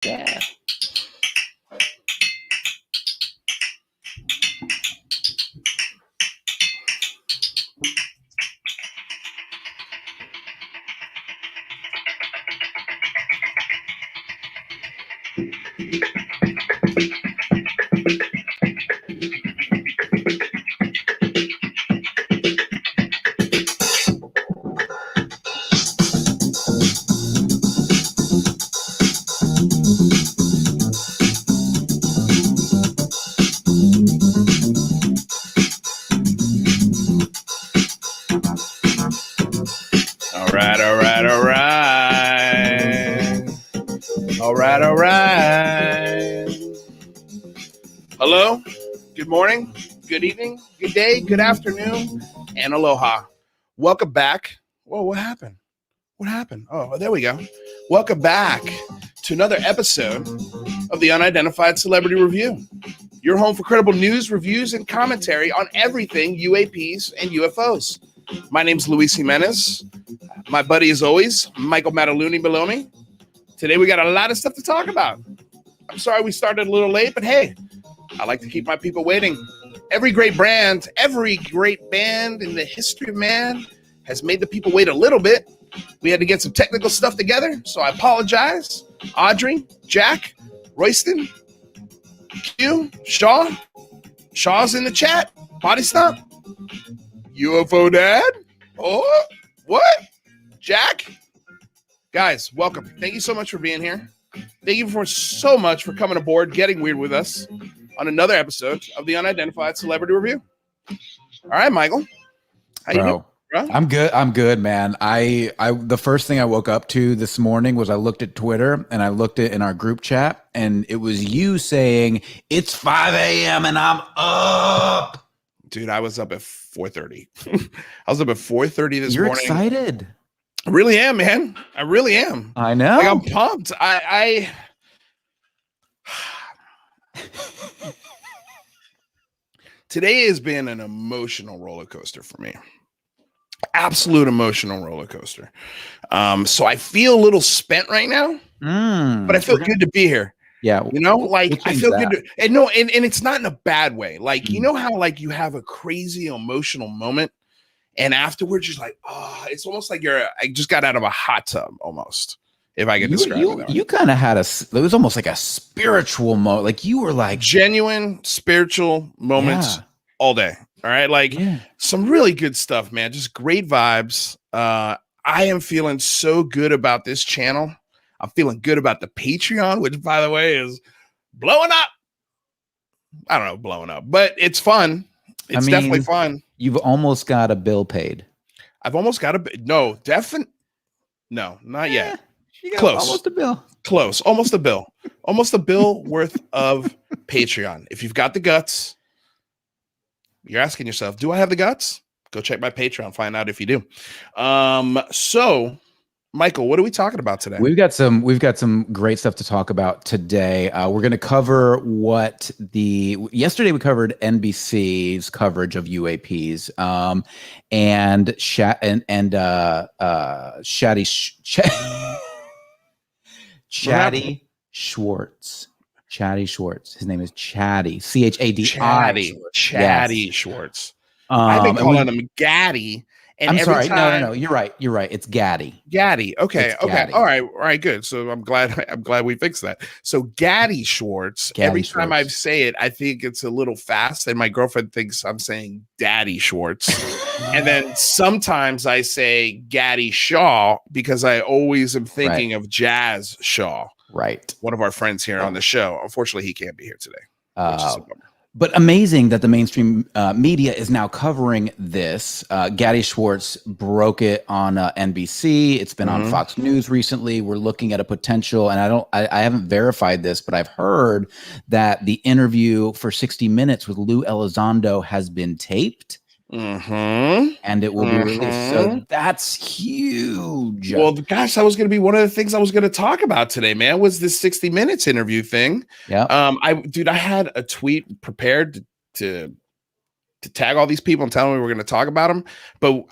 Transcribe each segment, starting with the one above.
Yeah. All right. Hello, good morning, good evening, good day, good afternoon, and aloha. Welcome back. Whoa, what happened? What happened? Oh, there we go. Welcome back to another episode of the Unidentified Celebrity Review. Your home for credible news, reviews, and commentary on everything UAPs and UFOs. My name's Luis Jimenez. My buddy, as always, Michael Mataluni below me. Today, we got a lot of stuff to talk about. I'm sorry we started a little late, but hey, I like to keep my people waiting. Every great band in the history of man has made the people wait a little bit. We had to get some technical stuff together, so I apologize. Audrey, Jack, Royston, Q, Shaw. Shaw's in the chat. Body Stomp. UFO Dad. Oh, what? Jack? Guys, welcome. Thank you so much for being here. Thank you so much for coming aboard, getting weird with us on another episode of the Unidentified Celebrity Review. All right, Michael. How you doing, bro? I'm good, man. The first thing I woke up to this morning was I looked at Twitter and I looked at in our group chat, and it was you saying it's 5 a.m. and I'm up. Dude, I was up at 4:30. I was up at 4:30 this morning. You're excited. I really am, man. I really am. I know. Like, I'm pumped. Today has been an emotional roller coaster for me. Absolute emotional roller coaster. So I feel a little spent right now, but I feel good to be here. Yeah. You know, like I feel good. And it's not in a bad way. Like, you know how like you have a crazy emotional moment and afterwards you're like, oh, it's almost like I just got out of a hot tub almost. If I can describe it. You kind of had it was almost like a spiritual moment. Like you were like genuine spiritual moments all day. All right. Like some really good stuff, man. Just great vibes. I am feeling so good about this channel. I'm feeling good about the Patreon, which by the way is blowing up. I don't know, blowing up, but it's fun. It's definitely fun. You've almost got a bill paid. I've almost got no, not yet. You got Close. Almost a bill. Close. Almost a bill. Almost a bill worth of Patreon. If you've got the guts, you're asking yourself, do I have the guts? Go check my Patreon. Find out if you do. So, Michael, what are we talking about today? We've got some great stuff to talk about today. We're going to cover yesterday we covered NBC's coverage of UAPs, and Chatty Schwartz. Chatty Schwartz. His name is Chatty. Chadi. Chatty Schwartz. I've been calling him Gaddy. And I'm sorry. No. You're right. It's Gaddy. Gaddy. Okay. It's okay. Gaddy. All right. Good. So I'm glad we fixed that. So Gaddy Schwartz. Every time I say it, I think it's a little fast, and my girlfriend thinks I'm saying Daddy Schwartz. And then sometimes I say Gaddy Shaw because I always am thinking of Jazz Shaw. Right. One of our friends here on the show. Unfortunately, he can't be here today. Which is a bummer. But amazing that the mainstream media is now covering this. Gaddy Schwartz broke it on NBC. It's been on Fox News recently. We're looking at a potential, and I haven't verified this, but I've heard that the interview for 60 Minutes with Lou Elizondo has been taped. And it will be released. So that's huge. Well, gosh, that was going to be one of the things I was going to talk about today, man, was this 60 Minutes interview thing. Yeah. I had a tweet prepared to to tag all these people and tell them we're going to talk about them. But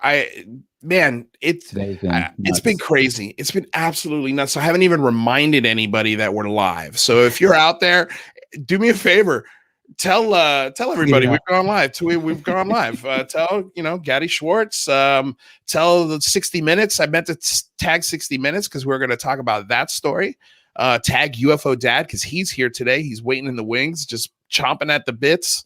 it's been crazy. It's been absolutely nuts. So I haven't even reminded anybody that we're live. So if you're out there, do me a favor. Tell everybody we've gone live. We've gone live. Tell Gaddy Schwartz. Tell the 60 Minutes. I meant to tag 60 Minutes because we're going to talk about that story. Tag UFO Dad because he's here today. He's waiting in the wings, just chomping at the bits.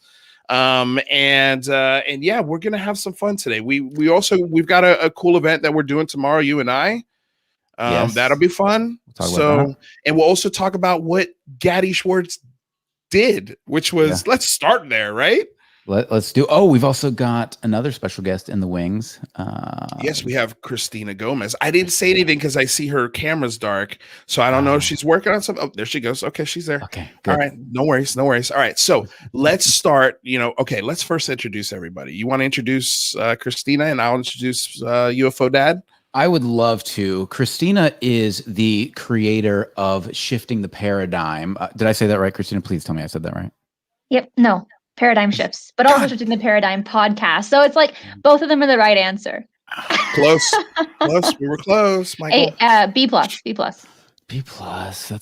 And yeah, we're gonna have some fun today. We've got a cool event that we're doing tomorrow. You and I. Yes. That'll be fun. And we'll also talk about what Gaddy Schwartz did, which was let's start there, right? Let's do. Oh, we've also got another special guest in the wings. Yes, we have Cristina Gomez. I didn't say anything because I see her camera's dark, so I don't know if she's working on something. Oh, there she goes. Okay, she's there. Okay, good. All right, no worries. All right, so let's start. Let's first introduce everybody. You want to introduce Cristina, and I'll introduce UFO Dad. I would love to. Cristina is the creator of Shifting the Paradigm. Did I say that right, Cristina? Please tell me I said that right. Yep. No. Paradigm Shifts, but also Shifting the Paradigm podcast. So it's like both of them are the right answer. Close. We were close. Michael. B+. That's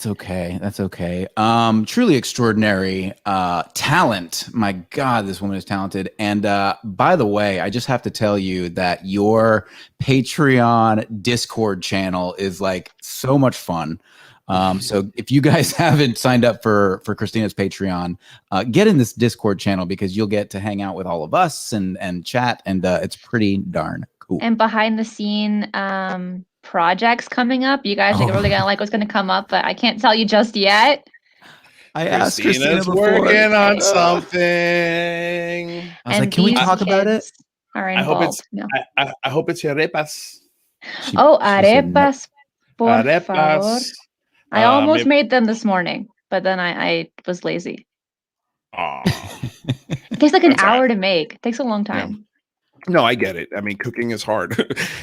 okay. Truly extraordinary talent. My God, this woman is talented. And by the way, I just have to tell you that your Patreon Discord channel is like so much fun. So if you guys haven't signed up for Cristina's Patreon, get in this Discord channel because you'll get to hang out with all of us and chat, and it's pretty darn cool. And behind the scene projects coming up. You guys are really gonna like what's gonna come up, but I can't tell you just yet. I asked Cristina before. Working on something. I was like, can we talk about it? I hope it's I hope it's arepas. Arepas, por favor. I almost made them this morning, but then I was lazy. It takes like an hour to make. It takes a long time. Yeah. No, I get it. I mean, cooking is hard.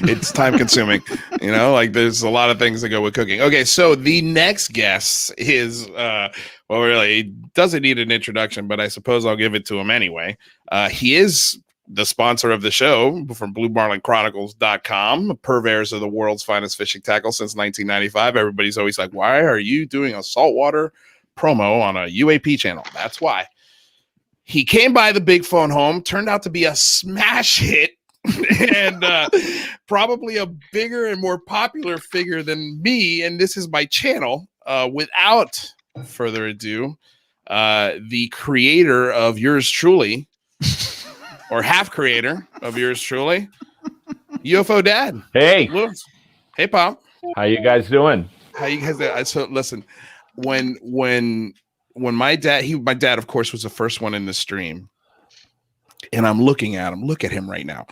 It's time consuming. There's a lot of things that go with cooking. Okay, so the next guest is, really, he doesn't need an introduction, but I suppose I'll give it to him anyway. He is the sponsor of the show from BlueMarlinChronicles.com, purveyors of the world's finest fishing tackle since 1995. Everybody's always like, why are you doing a saltwater promo on a UAP channel? That's why. He came by the big phone home, turned out to be a smash hit, and probably a bigger and more popular figure than me. And this is my channel. Without further ado, the creator of yours truly, or half creator of yours truly, UFO Dad. Hey. Hey, Pop. How you guys doing? How you guys doing? So listen, when my dad, of course, was the first one in the stream, and I'm looking at him. Look at him right now.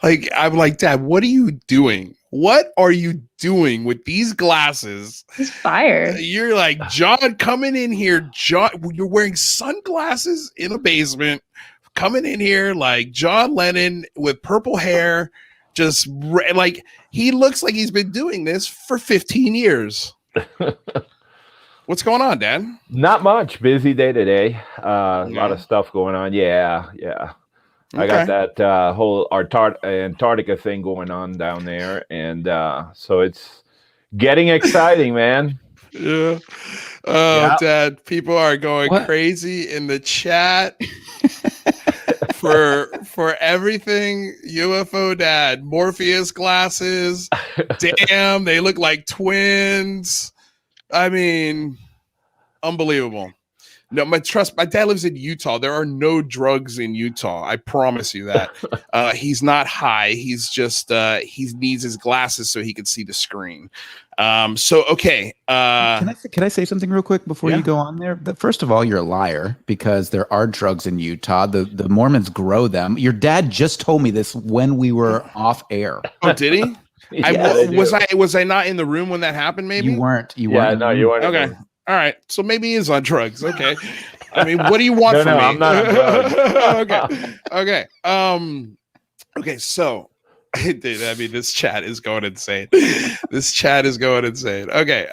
I'm like, Dad, what are you doing? What are you doing with these glasses? He's fired. You're like, John, coming in here. John, you're wearing sunglasses in a basement, coming in here like John Lennon with purple hair. Just like he looks like he's been doing this for 15 years. What's going on, Dad? Not much. Busy day today. A lot of stuff going on. Yeah. Okay. I got that whole Antarctica thing going on down there, and so it's getting exciting, man. Yeah. Oh, Dad, people are going crazy in the chat for everything UFO Dad. Morpheus glasses. Damn, they look like twins. I mean, unbelievable. No, my dad lives in Utah. There are no drugs in Utah. I promise you that. He's not high. He's just he needs his glasses so he can see the screen. Okay. Can I say something real quick before you go on there? First of all, you're a liar because there are drugs in Utah. The Mormons grow them. Your dad just told me this when we were off air. Oh, did he? Was I not in the room when that happened? Maybe you weren't. You weren't. No, you weren't. Okay. All right. So maybe he is on drugs. Okay. I mean, what do you want from me? I'm not on drugs. Okay. Okay. Okay. So Dude, I mean, this chat is going insane. This chat is going insane. Okay.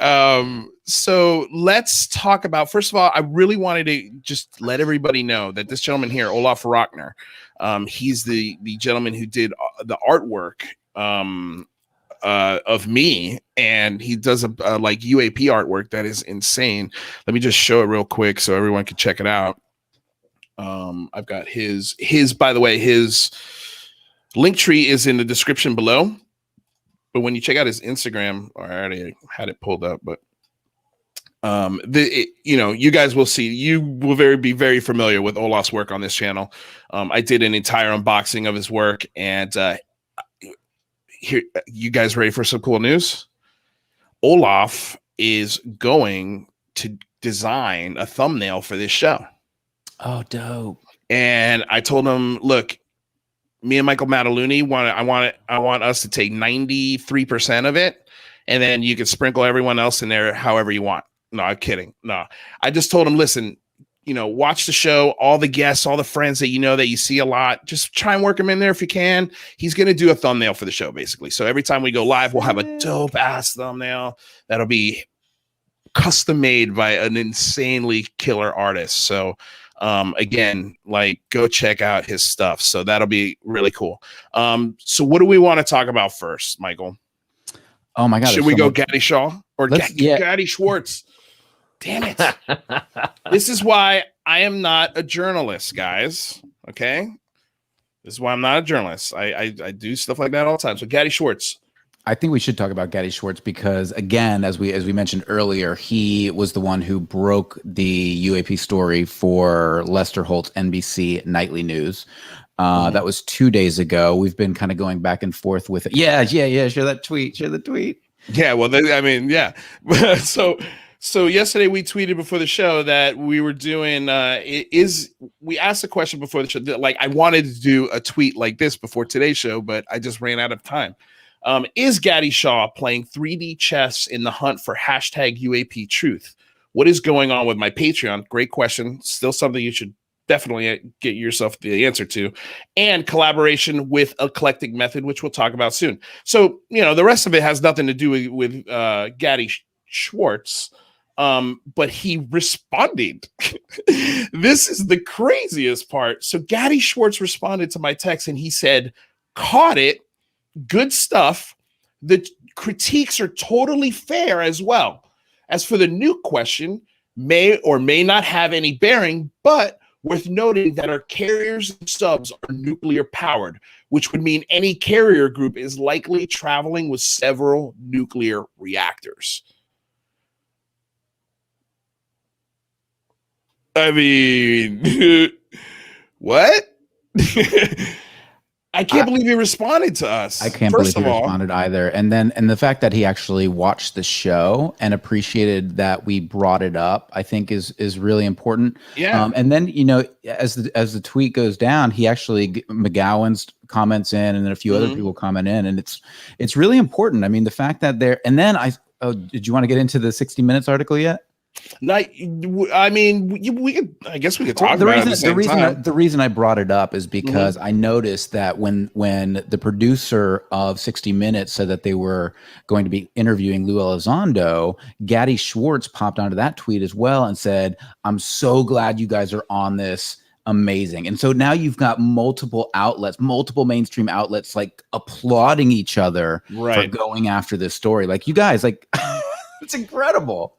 So let's talk about, first of all, I really wanted to just let everybody know that this gentleman here, Olof Rockner, he's the gentleman who did the artwork of me, and he does a like UAP artwork that is insane. Let me just show it real quick so everyone can check it out. I've got his, by the way, his Linktree is in the description below, but when you check out his Instagram, or I already had it pulled up, but you guys will see, you will be very familiar with Olaf's work on this channel. I did an entire unboxing of his work, and here, you guys ready for some cool news? Olof is going to design a thumbnail for this show. Oh, dope. And I told him, look, me and Michael Mataluni I want us to take 93% of it, and then you can sprinkle everyone else in there however you want. No, I'm kidding. No, I just told him, listen, watch the show, all the guests, all the friends that that you see a lot, just try and work him in there if you can. He's going to do a thumbnail for the show, basically. So every time we go live, we'll have a dope ass thumbnail that'll be custom made by an insanely killer artist. So again, like, go check out his stuff. So that'll be really cool. So what do we want to talk about first, Michael? Oh my God. Should we go Gaddy Shaw or Gaddy Schwartz? Damn it. This is why I am not a journalist, guys. Okay. This is why I'm not a journalist. I do stuff like that all the time. So Gaddy Schwartz. I think we should talk about Gaddy Schwartz because, again, as we mentioned earlier, he was the one who broke the UAP story for Lester Holt's NBC Nightly News. That was 2 days ago. We've been kind of going back and forth with it. Yeah. Share that tweet. Share the tweet. Yeah. Well, yeah. So yesterday we tweeted before the show that we were doing. We asked a question before the show. Like, I wanted to do a tweet like this before today's show, but I just ran out of time. Is Gaddy Shaw playing 3D chess in the hunt for hashtag UAP truth? What is going on with my Patreon? Great question. Still something you should definitely get yourself the answer to. And collaboration with Eclectic Method, which we'll talk about soon. So, the rest of it has nothing to do with Gaddy Schwartz. But he responded. This is the craziest part. So Gaddy Schwartz responded to my text and he said, caught it. Good stuff. The critiques are totally fair as well. As for the nuke question, may or may not have any bearing, but worth noting that our carriers and subs are nuclear powered, which would mean any carrier group is likely traveling with several nuclear reactors. I mean, what? I can't believe he responded to us. I can't believe he responded either. And the fact that he actually watched the show and appreciated that we brought it up, I think is really important. Yeah. And then, as the tweet goes down, he actually, McGowan's comments in, and then a few other people comment in, and it's really important. I mean, the fact that did you want to get into the 60 Minutes article yet? I mean, I guess we could talk about it at the same time. The reason I brought it up is because I noticed that when the producer of 60 Minutes said that they were going to be interviewing Lou Elizondo, Gaddy Schwartz popped onto that tweet as well and said, "I'm so glad you guys are on this. Amazing." And so now you've got multiple mainstream outlets like applauding each other for going after this story. Like, you guys, like. It's incredible.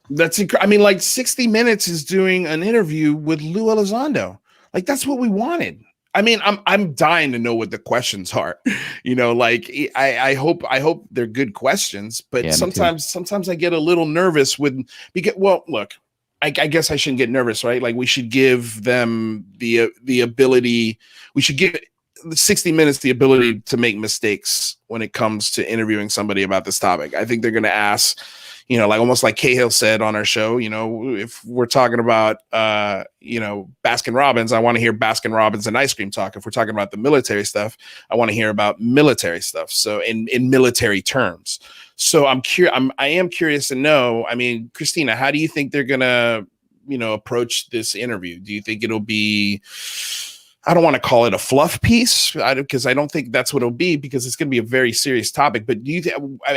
I mean, like, 60 Minutes is doing an interview with Lou Elizondo. Like, that's what we wanted. I mean, I'm dying to know what the questions are. Like, I hope they're good questions, but sometimes I get a little nervous look, I guess I shouldn't get nervous, right? Like, we should give them the ability. We should give 60 Minutes the ability to make mistakes when it comes to interviewing somebody about this topic. I think they're going to ask, like, almost like Cahill said on our show, if we're talking about, Baskin Robbins, I want to hear Baskin Robbins and ice cream talk. If we're talking about the military stuff, I want to hear about military stuff. So in military terms. So I am curious to know, I mean, Cristina, how do you think they're going to, approach this interview? Do you think it'll be I don't want to call it a fluff piece because I don't think that's what it'll be, because it's going to be a very serious topic. But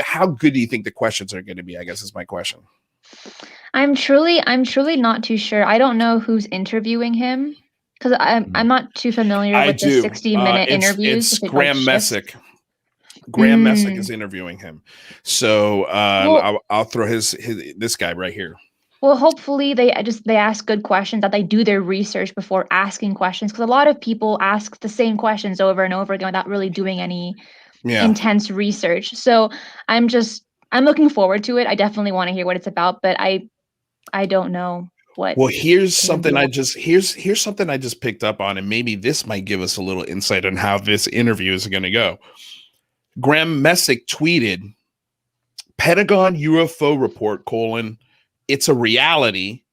how good do you think the questions are going to be? I guess is my question. I'm truly not too sure. I don't know who's interviewing him, because I'm not too familiar with the 60-minute interviews. It's Graeme Messick. Graeme Messick is interviewing him. So I'll throw this guy right here. Well, hopefully they ask good questions, that they do their research before asking questions, because a lot of people ask the same questions over and over again without really doing any intense research. So I'm looking forward to it. I definitely want to hear what it's about, but I don't know what. Well, here's something I just picked up on, and maybe this might give us a little insight on how this interview is going to go. Graeme Messick tweeted, "Pentagon UFO report, it's a reality,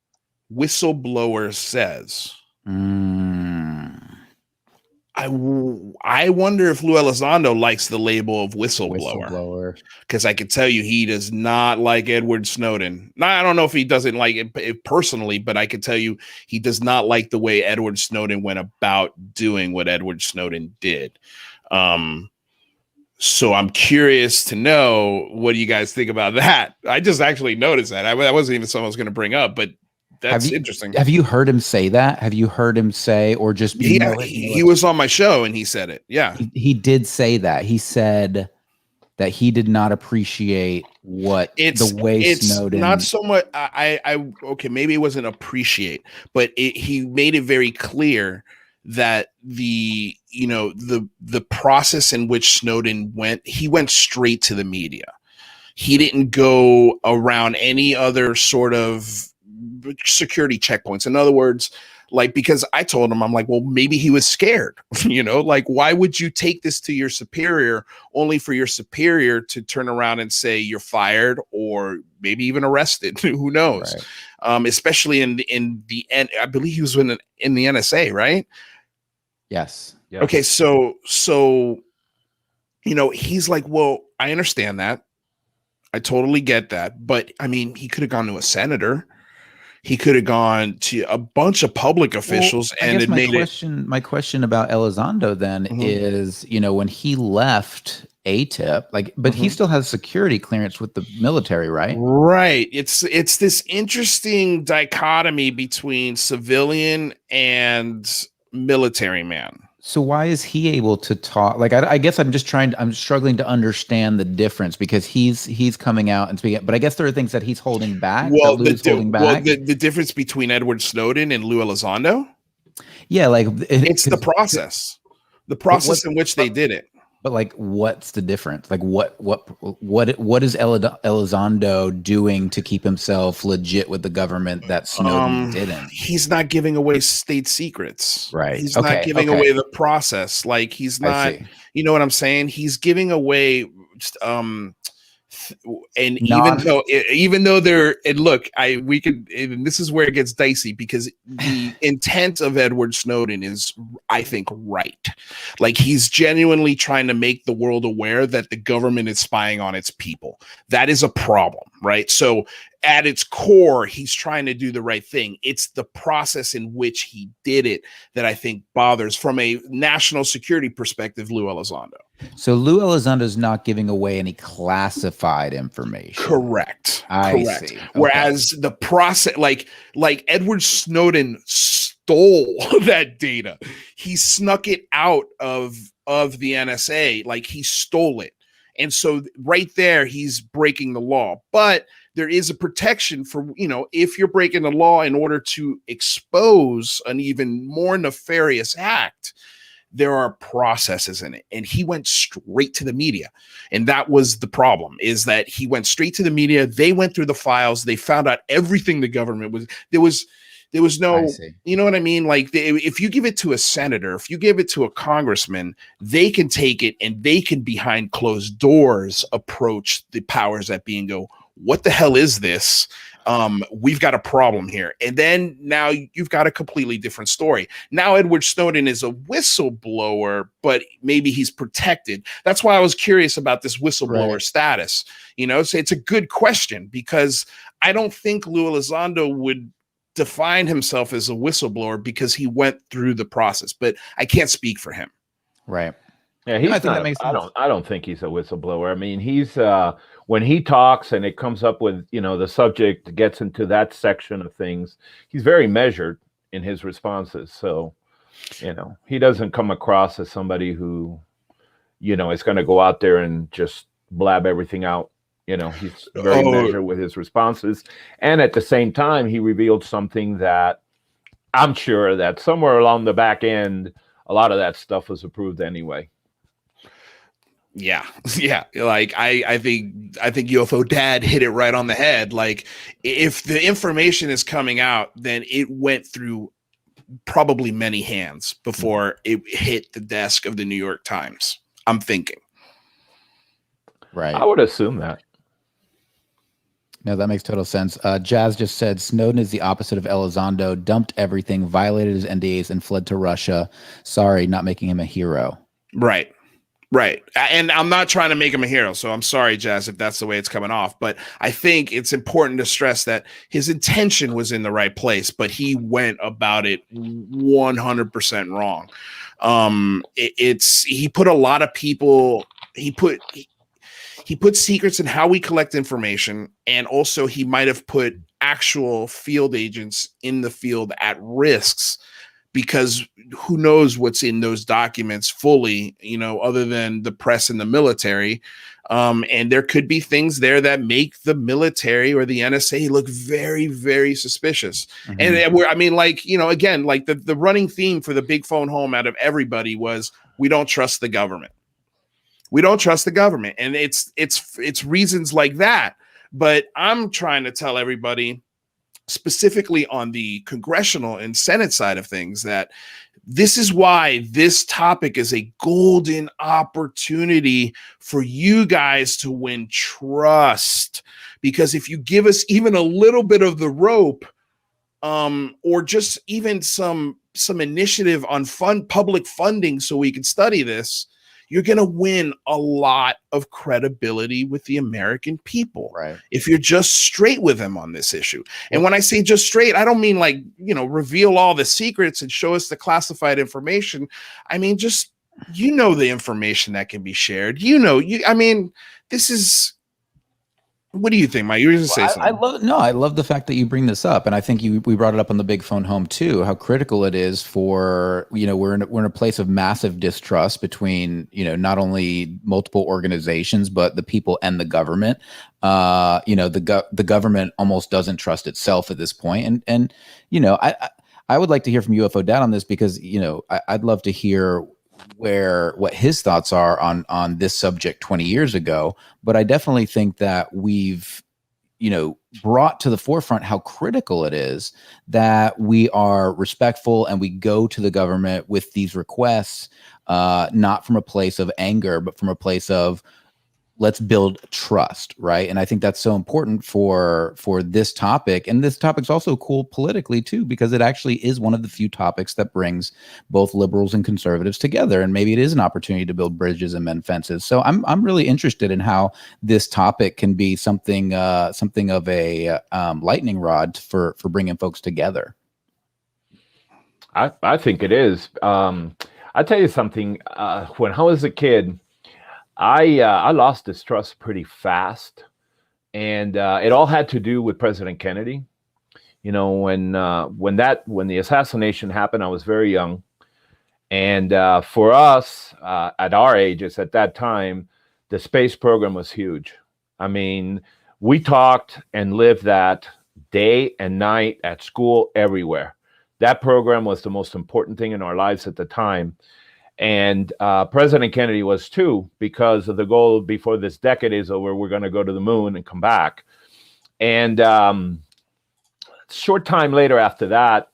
whistleblower says." I wonder if Lou Elizondo likes the label of whistleblower, because I can tell you he does not like Edward Snowden. Now, I don't know if he doesn't like it personally, but I can tell you he does not like the way Edward Snowden went about doing what Edward Snowden did. So I'm curious to know, what do you guys think about that? I just actually noticed that. That wasn't even something I was going to bring up, but that's interesting. Have you heard him say that? Have you heard him say, or just he was on my show and he said it. Yeah, he did say that. He said that he did not appreciate the way Snowden. Not so much. Okay, maybe it wasn't appreciate, but he made it very clear that the process in which Snowden he went straight to the media. He didn't go around any other sort of security checkpoints. In other words, because I told him, I'm like, well, maybe he was scared, why would you take this to your superior only for your superior to turn around and say you're fired or maybe even arrested? Who knows? Right. Especially in the end, I believe he was in the NSA, right? Yes. Okay. So, he's like, well, I understand that. I totally get that. But I mean, he could have gone to a senator. He could have gone to a bunch of public officials and my question about Elizondo then is, when he left ATIP, but he still has security clearance with the military, right? Right. It's this interesting dichotomy between civilian and military man. So why is he able to talk? I guess I'm struggling to understand the difference, because he's coming out and speaking, but I guess there are things that he's holding back. Well, the difference between Edward Snowden and Lou Elizondo? Yeah, it's the process in which they did it. But what's the difference? What is Elizondo doing to keep himself legit with the government that Snowden didn't? He's not giving away state secrets. Right. He's not giving away the process. He's not, you know what I'm saying? He's giving away, and even though they're, and look, and this is where it gets dicey, because the intent of Edward Snowden is, I think, right. He's genuinely trying to make the world aware that the government is spying on its people. That is a problem, right? So at its core, he's trying to do the right thing. It's the process in which he did it that I think bothers, from a national security perspective, Lou Elizondo. So Lou Elizondo is not giving away any classified information. Correct. Correct. See. Okay. Whereas the process, like Edward Snowden stole that data. He snuck it out of the NSA. He stole it. And so right there, he's breaking the law. But there is a protection for, if you're breaking the law in order to expose an even more nefarious act, there are processes in it. And he went straight to the media. And that was the problem, is that he went straight to the media. They went through the files. They found out everything the government was. There was no, you know what I mean? If you give it to a senator, if you give it to a congressman, they can take it and they can, behind closed doors, approach the powers that be and go, what the hell is this? We've got a problem here. And then now you've got a completely different story. Now Edward Snowden is a whistleblower, but maybe he's protected. That's why I was curious about this whistleblower status. So it's a good question, because I don't think Lou Elizondo would defined himself as a whistleblower because he went through the process, but I can't speak for him. Right. Yeah, I think that makes sense. I don't think he's a whistleblower. I mean, he's when he talks and it comes up with, the subject gets into that section of things, he's very measured in his responses. So, he doesn't come across as somebody who, is going to go out there and just blab everything out. He's very measured with his responses. And at the same time, he revealed something that I'm sure that somewhere along the back end, a lot of that stuff was approved anyway. Yeah. Like I think UFO Dad hit it right on the head. Like, if the information is coming out, then it went through probably many hands before it hit the desk of the New York Times. I'm thinking. Right. I would assume that. No, that makes total sense. Jazz just said Snowden is the opposite of Elizondo, dumped everything, violated his NDAs, and fled to Russia. Sorry, not making him a hero. Right. And I'm not trying to make him a hero, so I'm sorry, Jazz, if that's the way it's coming off. But I think it's important to stress that his intention was in the right place, but he went about it 100% wrong. He put a lot of people. He put secrets in how we collect information, and also he might have put actual field agents in the field at risks, because who knows what's in those documents fully, other than the press and the military. And there could be things there that make the military or the NSA look very, very suspicious. Mm-hmm. And again, like the running theme for the big phone home out of everybody was, we don't trust the government. We don't trust the government. And it's reasons like that. But I'm trying to tell everybody, specifically on the congressional and Senate side of things, that this is why this topic is a golden opportunity for you guys to win trust. Because if you give us even a little bit of the rope, or just even some initiative on public funding so we can study this, you're going to win a lot of credibility with the American people. Right. If you're just straight with them on this issue. And when I say just straight, I don't mean like, reveal all the secrets and show us the classified information. I mean, just, the information that can be shared. This is, what do you think, Mike? You were going to say something. I love the fact that you bring this up. And I think we brought it up on the big phone home too, how critical it is for, we're in a place of massive distrust between, not only multiple organizations, but the people and the government. The government almost doesn't trust itself at this point. And I would like to hear from UFO Dad on this, because, I'd love to hear what his thoughts are on this subject 20 years ago. But I definitely think that we've, brought to the forefront how critical it is that we are respectful and we go to the government with these requests, not from a place of anger, but from a place of, let's build trust, right? And I think that's so important for this topic. And this topic's also cool politically too, because it actually is one of the few topics that brings both liberals and conservatives together. And maybe it is an opportunity to build bridges and mend fences. So I'm really interested in how this topic can be something of a lightning rod for bringing folks together. I think it is. I'll tell you something. When I was a kid, I lost distrust pretty fast, and it all had to do with President Kennedy. When the assassination happened, I was very young, and for us at our ages at that time, the space program was huge. I mean, we talked and lived that day and night at school, everywhere. That program was the most important thing in our lives at the time. And President Kennedy was too, because of the goal before this decade is over, we're going to go to the moon and come back. And short time later after that,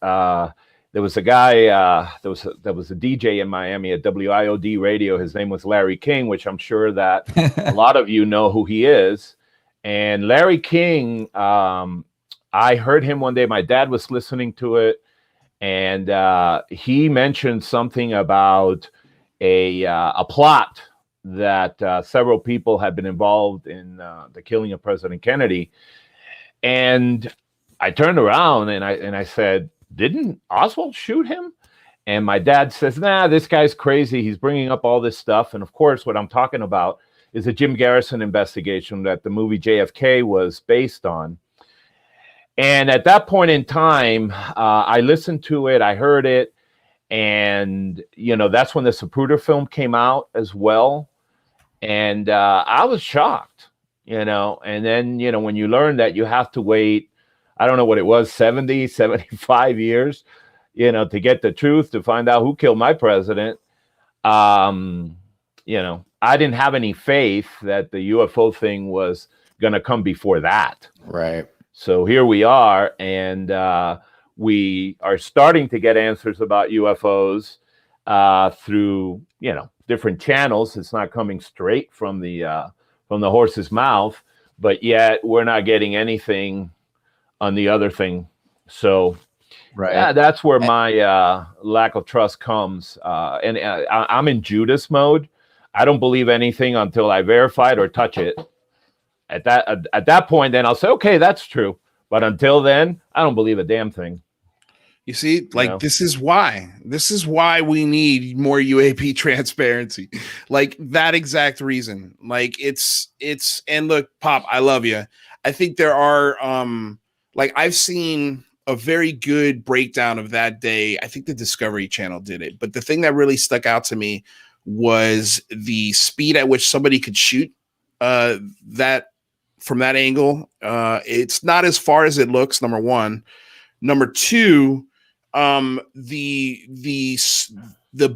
there was a guy, there was a DJ in Miami at WIOD radio. His name was Larry King, which I'm sure that a lot of you know who he is. And Larry King, I heard him one day. My dad was listening to it. And he mentioned something about a plot that several people had been involved in the killing of President Kennedy. And I turned around and I said, didn't Oswald shoot him? And my dad says, nah, this guy's crazy. He's bringing up all this stuff. And of course, what I'm talking about is a Jim Garrison investigation that the movie JFK was based on. And at that point in time, I listened to it, I heard it. And, you know, that's when the Zapruder film came out as well. And I was shocked, you know. And then, you know, when you learn that you have to wait, I don't know what it was, 70, 75 years, you know, to get the truth, to find out who killed my president. You know, I didn't have any faith that the UFO thing was going to come before that. Right. So here we are, and we are starting to get answers about UFOs through, you know, different channels. It's not coming straight from the horse's mouth, but yet we're not getting anything on the other thing. So right. Yeah, that's where my lack of trust comes. And I'm in Judas mode. I don't believe anything until I verify it or touch it. At that point, then I'll say, okay, that's true. But until then, I don't believe a damn thing. You see, like, this is why we need more UAP transparency. Like, that exact reason. Like, it's, and look, Pop, I love you. I think there are, like, I've seen a very good breakdown of that day. I think the Discovery Channel did it. But the thing that really stuck out to me was the speed at which somebody could shoot that from that angle. It's not as far as it looks, number one. Number two, the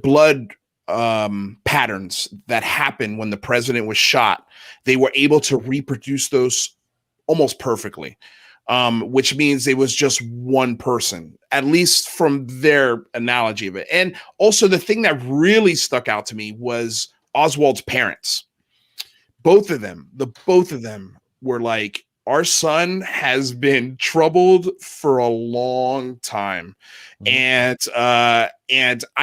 blood patterns that happened when the president was shot, they were able to reproduce those almost perfectly, which means it was just one person, at least from their analogy of it. And also the thing that really stuck out to me was Oswald's parents. Both of them were like, our son has been troubled for a long time. And I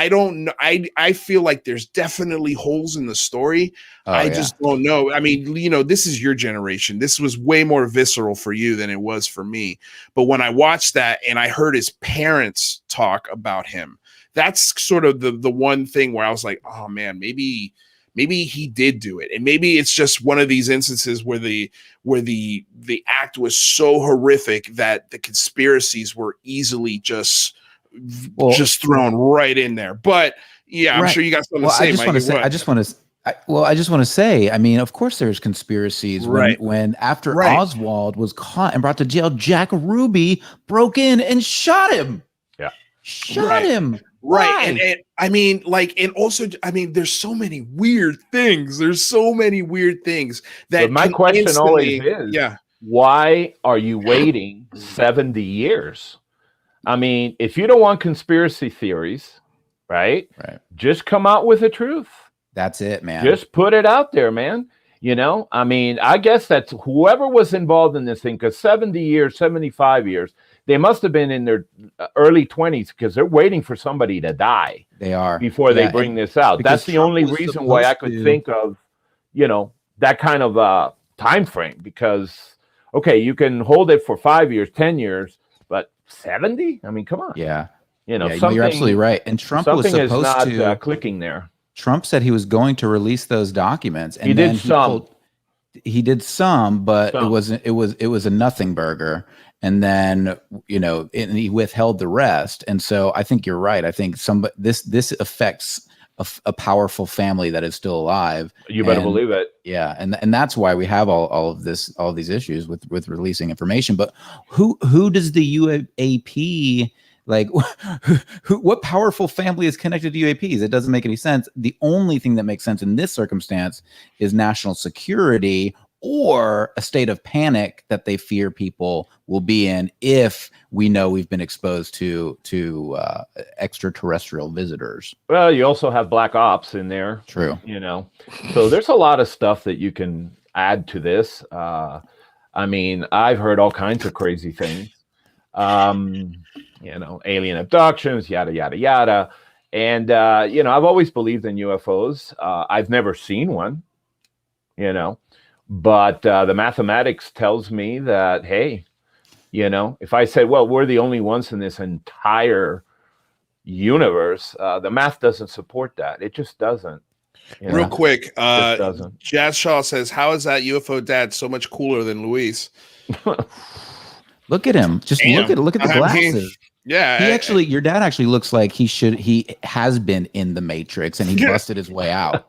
don't know. I feel like there's definitely holes in the story. Just don't know. I mean, you know, this is your generation. This was way more visceral for you than it was for me. But when I watched that and I heard his parents talk about him, that's sort of the one thing where I was like, oh man, maybe he did do it. And maybe it's just one of these instances where the act was so horrific that the conspiracies were easily just thrown right in there. But yeah, I'm sure you got something to say. I just want to say, I mean, of course there's conspiracies when after Oswald was caught and brought to jail, Jack Ruby broke in and shot him. Yeah. Shot him. Right. And I mean, like, and also, I mean, there's so many weird things. That but my question always is, why are you waiting 70 years? I mean, if you don't want conspiracy theories, right, just come out with the truth. That's it, man. Just put it out there, man. You know, I mean, I guess that's whoever was involved in this thing, because 70 years, 75 years, they must have been in their early 20s because they're waiting for somebody to die. They are. Before they bring this out. That's the only reason why I could think of, you know, that kind of time frame. Because, okay, you can hold it for 5 years, 10 years, but 70? I mean, come on. Yeah. You know, you're absolutely right. And Trump was supposed to clicking there. Trump said he was going to release those documents, and he did some. He did some, but it was a nothing burger. And then, you know, and he withheld the rest. And so I think you're right. I think this affects a powerful family that is still alive. You better believe it. Yeah, and that's why we have all these issues with releasing information. But who does the UAP, like, what powerful family is connected to UAPs? It doesn't make any sense. The only thing that makes sense in this circumstance is national security, or a state of panic that they fear people will be in if we know we've been exposed to extraterrestrial visitors. Well, you also have black ops in there. True. You know, so there's a lot of stuff that you can add to this. I mean, I've heard all kinds of crazy things. You know, alien abductions, yada, yada, yada. And, you know, I've always believed in UFOs. I've never seen one, you know. But the mathematics tells me that, hey, You know, if I said, well, we're the only ones in this entire universe, the math doesn't support that. It just doesn't. Real quick, doesn't. Jazz Shaw says, how is that UFO dad so much cooler than Luis? Look at him. Just look at the glasses. Yeah. Your dad actually looks like he has been in the Matrix and he busted his way out.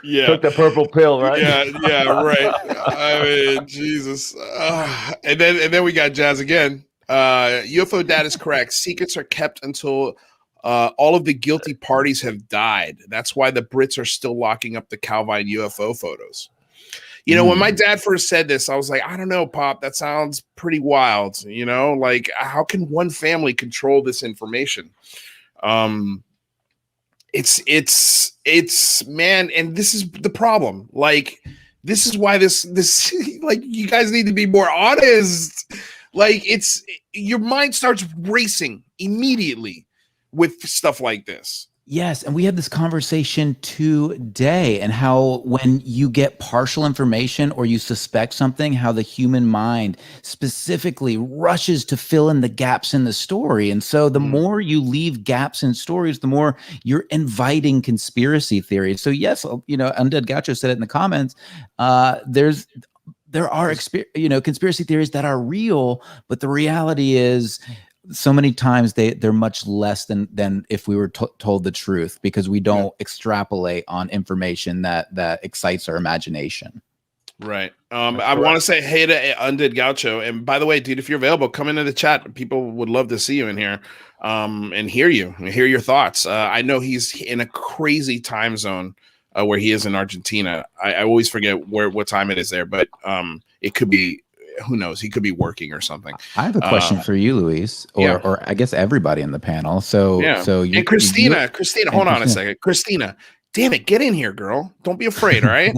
Yeah. Took the purple pill, right? Yeah, right. I mean, Jesus. And then we got Jazz again. UFO dad is correct. Secrets are kept until all of the guilty parties have died. That's why the Brits are still locking up the Calvine UFO photos. You know, when my dad first said this, I was like, I don't know, Pop, that sounds pretty wild. You know, like, how can one family control this information? It's man, and this is the problem. Like, this is why this like, you guys need to be more honest. Like, it's your mind starts racing immediately with stuff like this. Yes, and we had this conversation today, and how when you get partial information or you suspect something, how the human mind specifically rushes to fill in the gaps in the story. And so the more you leave gaps in stories, the more you're inviting conspiracy theories. So yes, you know, Undead Gaucho said it in the comments. There are conspiracy theories that are real, but the reality is, so many times they're much less than if we were told the truth, because we don't extrapolate on information that excites our imagination. Right. I want to say hey to Undead Gaucho. And by the way, dude, if you're available, come into the chat. People would love to see you in here and hear you and hear your thoughts. I know he's in a crazy time zone where he is in Argentina. I always forget what time it is there, but it could be, who knows? He could be working or something. I have a question for you, Luis, or I guess everybody in the panel. So and Cristina, hold on a second. Cristina, damn it, get in here, girl. Don't be afraid, all right?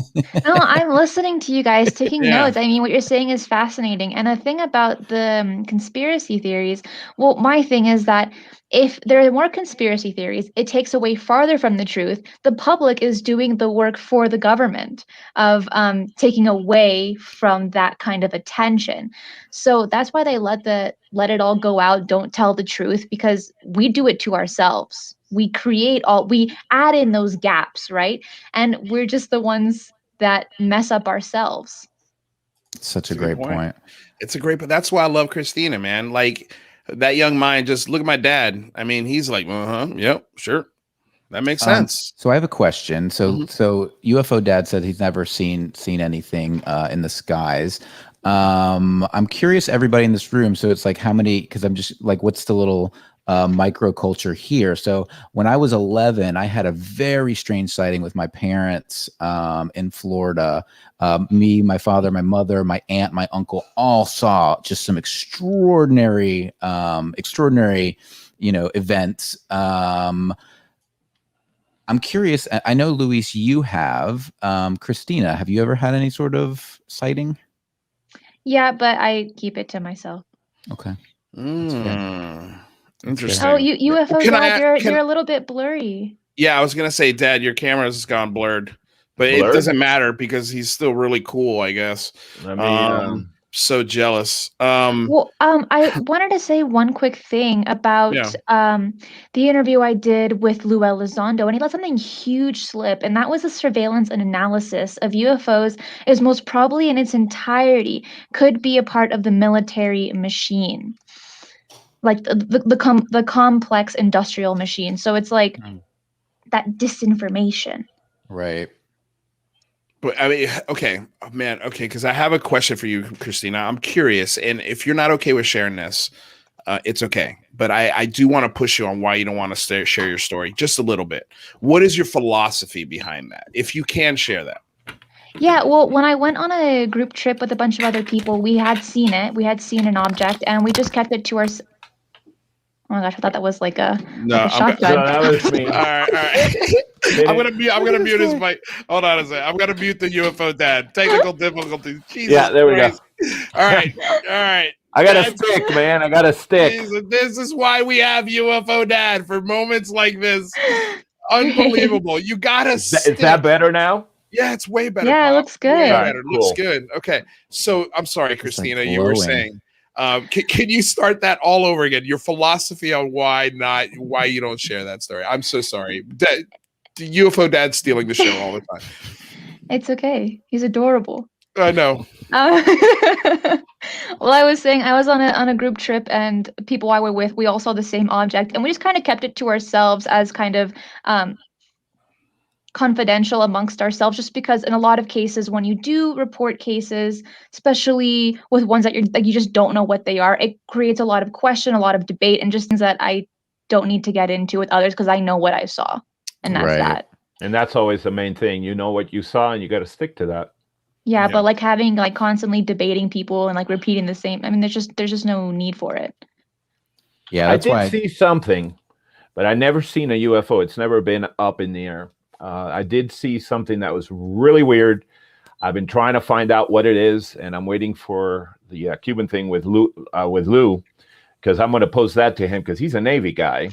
No, I'm listening to you guys, taking notes. I mean, what you're saying is fascinating. And the thing about the conspiracy theories, well, my thing is that if there are more conspiracy theories, it takes away farther from the truth. The public is doing the work for the government of taking away from that kind of attention. So that's why they let it all go out, don't tell the truth, because we do it to ourselves. We add in those gaps, right? And we're just the ones that mess up ourselves. Such a great point. It's a great, but that's why I love Cristina, man. Like, that young mind, just look at my dad. I mean, he's like, yep, sure. That makes sense. So I have a question. So UFO Dad said he's never seen anything in the skies. I'm curious, everybody in this room. So it's like, how many, because I'm just like, what's the little microculture here? So when I was 11, I had a very strange sighting with my parents in Florida. Me, my father, my mother, my aunt, my uncle all saw just some extraordinary events. I'm curious. I know, Luis, you have. Cristina, have you ever had any sort of sighting? Yeah, but I keep it to myself. Okay. Interesting. Oh, UFO Dad, you're a little bit blurry. Yeah, I was gonna say, Dad, your camera's gone blurred, but it doesn't matter because he's still really cool, I guess. I mean, so jealous. I wanted to say one quick thing about the interview I did with Luel Elizondo, and he let something huge slip, and that was a surveillance and analysis of UFOs is most probably in its entirety could be a part of the military machine. Like the complex industrial machine. So it's like that disinformation. Right. But I mean, okay, man. Okay. Cause I have a question for you, Cristina. I'm curious. And if you're not okay with sharing this, it's okay. But I do want to push you on why you don't want to share your story just a little bit. What is your philosophy behind that? If you can share that. Yeah, well, when I went on a group trip with a bunch of other people, we had seen it. We had seen an object, and we just kept it to ourselves. Oh my gosh, I thought that was like a shotgun. No, that was me. All right. I'm gonna mute his mic. Hold on a second. I'm gonna mute the UFO Dad. Technical difficulties. Jesus there we Christ. go. All right. I got a stick, man. I got a stick. Jesus, this is why we have UFO Dad, for moments like this. Unbelievable. You got a stick. Is that better now? Yeah, it's way better. Yeah, Pop. it looks good. Way better. Cool. Looks good. Okay, so I'm sorry, Cristina, you were glowing. saying. Can you start that all over again? Your philosophy on why you don't share that story. I'm so sorry. The UFO Dad stealing the show all the time. It's okay. He's adorable. I know. Well, I was saying I was on a group trip, and people I were with, we all saw the same object, and we just kind of kept it to ourselves as kind of confidential amongst ourselves, just because in a lot of cases, when you do report cases, especially with ones that you just don't know what they are, it creates a lot of question, a lot of debate, and just things that I don't need to get into with others because I know what I saw, and that's that. And that's always the main thing. You know what you saw, and you got to stick to that. Yeah, but like having like constantly debating people and like repeating the same, I mean, there's just no need for it. Yeah, I that's did why see something, but I never seen a UFO. It's never been up in the air. I did see something that was really weird. I've been trying to find out what it is, and I'm waiting for the Cuban thing with Lou, because I'm going to pose that to him because he's a Navy guy.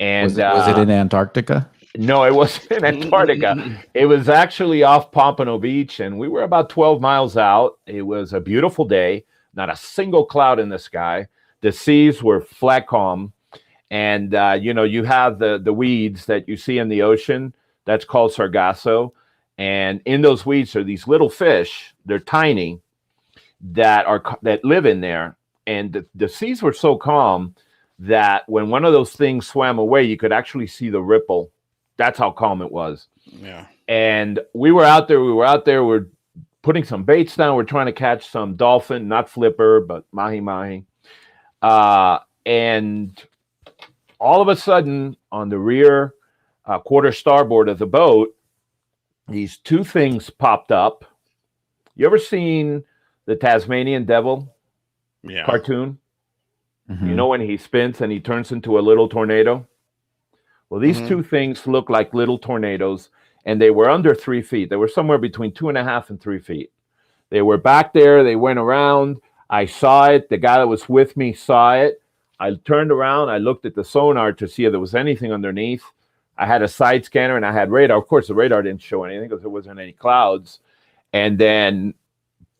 And was it in Antarctica? No, it wasn't in Antarctica. It was actually off Pompano Beach, and we were about 12 miles out. It was a beautiful day, not a single cloud in the sky. The seas were flat calm. And, you have the weeds that you see in the ocean. That's called sargasso. And in those weeds are these little fish. They're tiny that live in there. And the seas were so calm that when one of those things swam away, you could actually see the ripple. That's how calm it was. Yeah. And we were out there. We're putting some baits down. We're trying to catch some dolphin, not flipper, but mahi-mahi. And all of a sudden, on the rear quarter starboard of the boat, these two things popped up. You ever seen the Tasmanian Devil cartoon? Mm-hmm. You know when he spins and he turns into a little tornado? Well, these two things look like little tornadoes, and they were under 3 feet. They were somewhere between 2.5 and 3 feet. They were back there. They went around. I saw it. The guy that was with me saw it. I turned around. I looked at the sonar to see if there was anything underneath. I had a side scanner and I had radar. Of course, the radar didn't show anything because there wasn't any clouds. And then,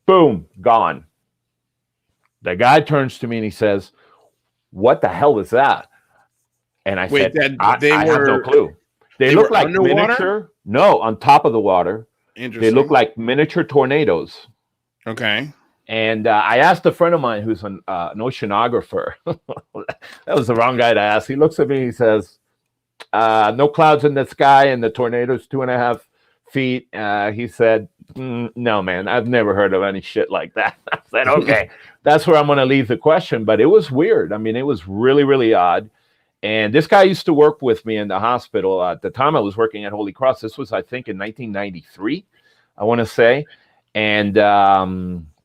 boom, gone. The guy turns to me and he says, "What the hell is that?" And I said, I have no clue. They look like miniature. No, on top of the water. Interesting. They look like miniature tornadoes. Okay. And I asked a friend of mine who's an oceanographer. That was the wrong guy to ask. He looks at me and he says, no clouds in the sky and the tornado's 2.5 feet. He said, no, man, I've never heard of any shit like that. I said, okay, that's where I'm going to leave the question. But it was weird. I mean, it was really, really odd. And this guy used to work with me in the hospital. At the time I was working at Holy Cross. This was, I think, in 1993, I want to say. And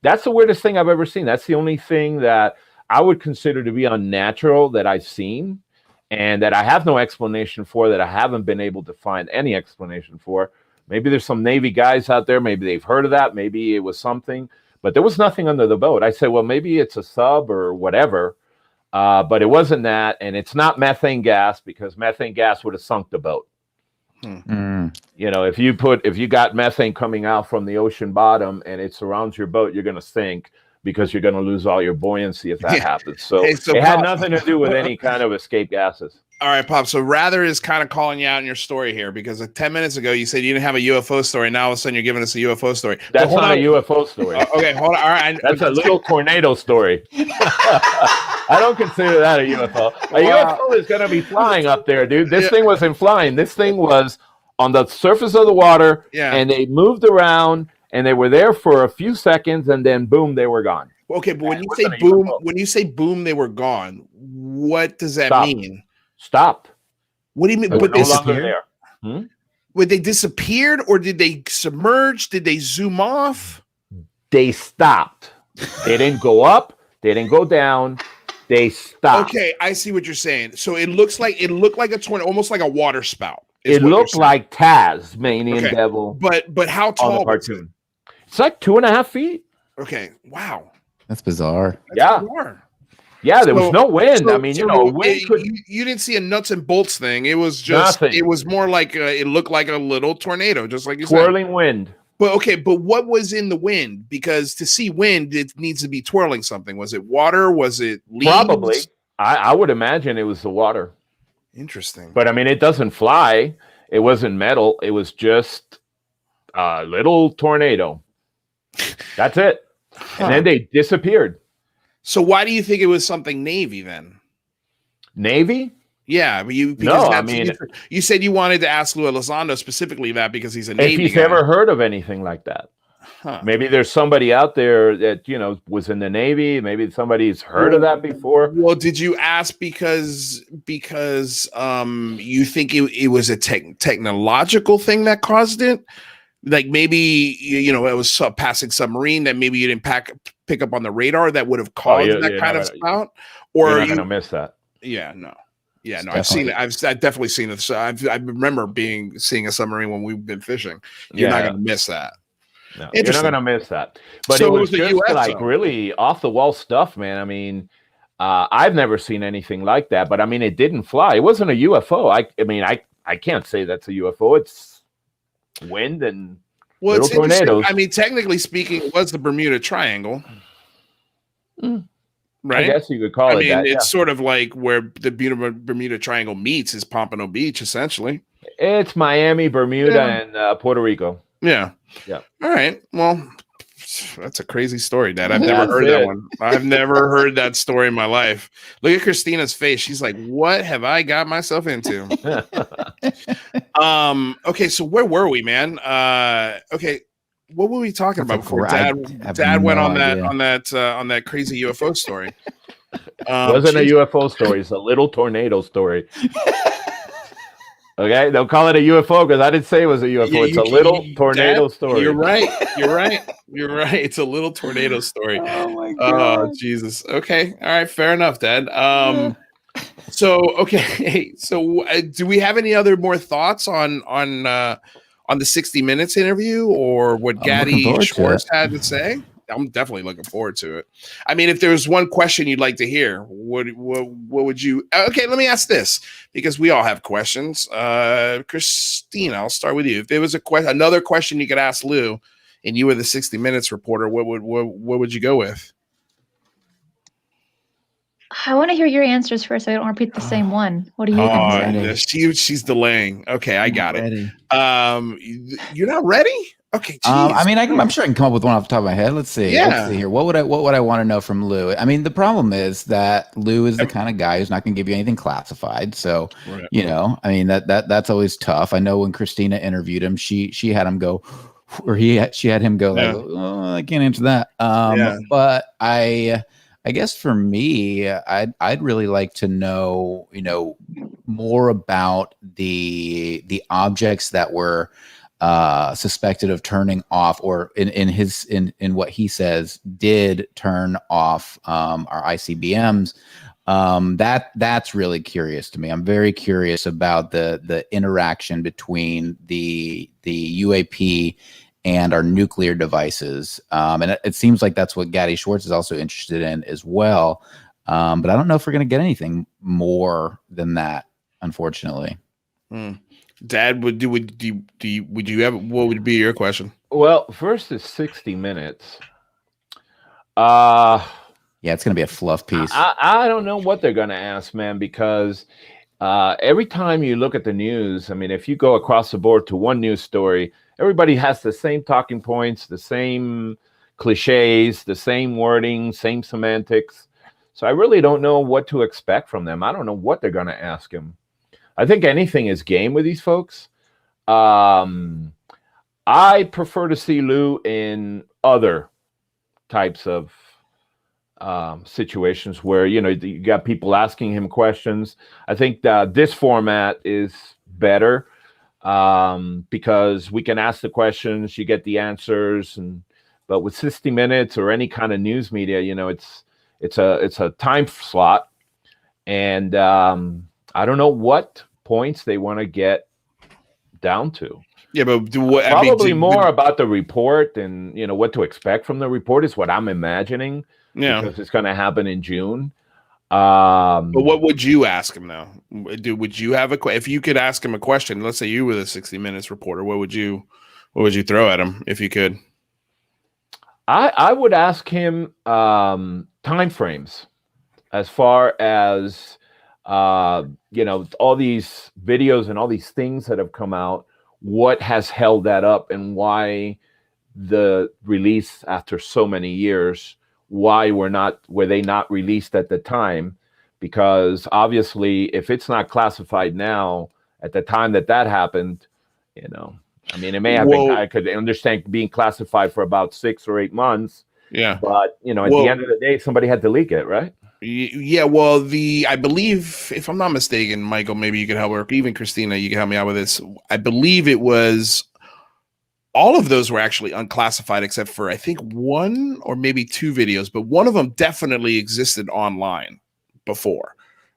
that's the weirdest thing I've ever seen. That's the only thing that I would consider to be unnatural that I've seen and that I have no explanation for, that I haven't been able to find any explanation for. Maybe there's some Navy guys out there. Maybe they've heard of that. Maybe it was something. But there was nothing under the boat. I said, well, maybe it's a sub or whatever. But it wasn't that, and it's not methane gas because methane gas would have sunk the boat. You know, if you got methane coming out from the ocean bottom and it surrounds your boat, you're going to sink because you're going to lose all your buoyancy if that happens. So, it had nothing to do with any kind of escape gases. All right, Pop. So Rather is kind of calling you out in your story here because 10 minutes ago you said you didn't have a UFO story. Now all of a sudden you're giving us a UFO story. That's not a UFO story. Okay, hold on. All right, that's a little tornado story. I don't consider that a UFO. A UFO is going to be flying up there, dude. This thing wasn't flying. This thing was on the surface of the water, and they moved around, and they were there for a few seconds, and then boom, they were gone. Okay, but when you say boom, they were gone. What does that mean? Stopped. What do you mean? But they disappeared? Wait, they disappeared, or did they submerge? Did they zoom off? They stopped. They didn't go up. They didn't go down. They stopped. Okay, I see what you're saying. So it looked like a tornado, almost like a water spout. It looked like Tasmanian Devil. But how tall? Cartoon. It's like 2.5 feet. Okay. Wow. That's bizarre. That's bizarre. Yeah, there was no wind. I mean, wind you didn't see a nuts and bolts thing. It was just nothing. It was more like it looked like a little tornado, just like you said. Twirling wind. But what was in the wind? Because to see wind, it needs to be twirling something. Was it water? Was it leaves? Probably. I would imagine it was the water. Interesting. But I mean, it doesn't fly. It wasn't metal. It was just a little tornado. That's it. And then they disappeared. So why do you think it was something Navy then? Navy? Yeah, but you said you wanted to ask Lou Elizondo specifically that because he's a Navy If he's guy. ever heard of anything like that. Maybe there's somebody out there that was in the Navy. Maybe somebody's heard of that before. Well, did you ask because you think it was a technological thing that caused it? Like maybe it was a passing submarine that maybe you didn't pick up on the radar that would have caused that kind of spout. Or you're not going to miss that. Yeah, no. Yeah, no, I've seen it. I've definitely seen it. So I remember seeing a submarine when we've been fishing. You're not going to miss that. No, you're not going to miss that. But it was just like really off the wall stuff, man. I mean, I've never seen anything like that. But I mean, it didn't fly. It wasn't a UFO. I can't say that's a UFO. It's wind and little tornadoes. I mean, technically speaking, it was the Bermuda Triangle. Right? I guess you could call it that. It's sort of like where the Bermuda Triangle meets is Pompano Beach, essentially. It's Miami, Bermuda, and Puerto Rico. Yeah. Yeah. All right. Well, that's a crazy story, Dad. I've never heard that one. I've never heard that story in my life. Look at Christina's face. She's like, what have I got myself into? Okay, so where were we, man? Okay. What were we talking about before Dad went on that crazy UFO story? It wasn't a UFO story. It's a little tornado story. Okay, they'll call it a UFO because I didn't say it was a UFO. It's a little tornado story. You're right. It's a little tornado story. Oh my God. Oh Jesus. Okay. All right. Fair enough, Dad. So okay. So do we have any other more thoughts on the 60 Minutes interview or what Gadi Schwartz had to say? I'm definitely looking forward to it. I mean, if there's one question you'd like to hear, what would you? Okay, let me ask this because we all have questions. Cristina, I'll start with you. If there was another question you could ask Lou, and you were the 60 Minutes reporter, what would you go with? I want to hear your answers first, so I don't repeat the same one. What do you think? She's delaying. Okay, I got it. You're not ready? Okay. I mean, I'm sure I can come up with one off the top of my head. Let's see. Yeah. Let's see here. What would I want to know from Lou? I mean, the problem is that Lou is the kind of guy who's not going to give you anything classified. So, I mean, that's always tough. I know when Cristina interviewed him, she had him go, or she had him go like, oh, I can't answer that. But I guess for me, I'd really like to know, more about the objects that were suspected of turning off, or in what he says did turn off our ICBMs. That's really curious to me. I'm very curious about the interaction between the UAP and our nuclear devices. And it seems like that's what Gadi Schwartz is also interested in as well. But I don't know if we're going to get anything more than that, unfortunately. Dad, would you have, what would be your question? Well, first is 60 Minutes. Yeah, it's going to be a fluff piece. I don't know what they're going to ask, man, because every time you look at the news, I mean, if you go across the board to one news story, everybody has the same talking points, the same cliches, the same wording, same semantics. So I really don't know what to expect from them. I don't know what they're going to ask him. I think anything is game with these folks. I prefer to see Lou in other types of situations where, you got people asking him questions. I think this format is better because we can ask the questions, you get the answers, but with 60 Minutes or any kind of news media, it's a time slot, and I don't know what points they want to get down to. Yeah, but probably more about the report and what to expect from the report is what I'm imagining. Yeah, because it's going to happen in June. But what would you ask him now? Would you have if you could ask him a question? Let's say you were the 60 Minutes reporter. What would you throw at him if you could? I would ask him time frames as far as all these videos and all these things that have come out. What has held that up, and why the release after so many years? Why were they not released at the time? Because obviously, if it's not classified now, at the time that happened, it may have been. I could understand being classified for about 6 or 8 months. Yeah, but at the end of the day, somebody had to leak it, right? Yeah. Well, I believe, if I'm not mistaken, Michael, maybe you can help, or even Cristina, you can help me out with this. I believe it was. All of those were actually unclassified except for, I think, 1 or maybe 2 videos, but one of them definitely existed online before.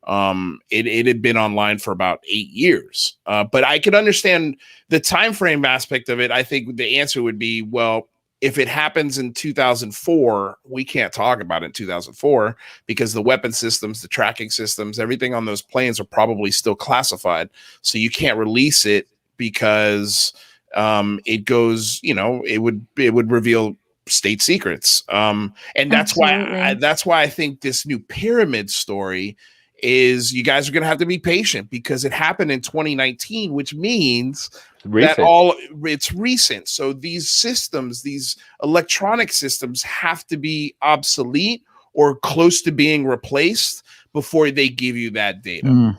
It had been online for about 8 years. But I could understand the time frame aspect of it. I think the answer would be, well, if it happens in 2004, we can't talk about it in 2004 because the weapon systems, the tracking systems, everything on those planes are probably still classified. So you can't release it because it goes, it would reveal state secrets. And that's why I think this new pyramid story is, you guys are going to have to be patient because it happened in 2019, which means it's recent. So these systems, these electronic systems, have to be obsolete or close to being replaced before they give you that data.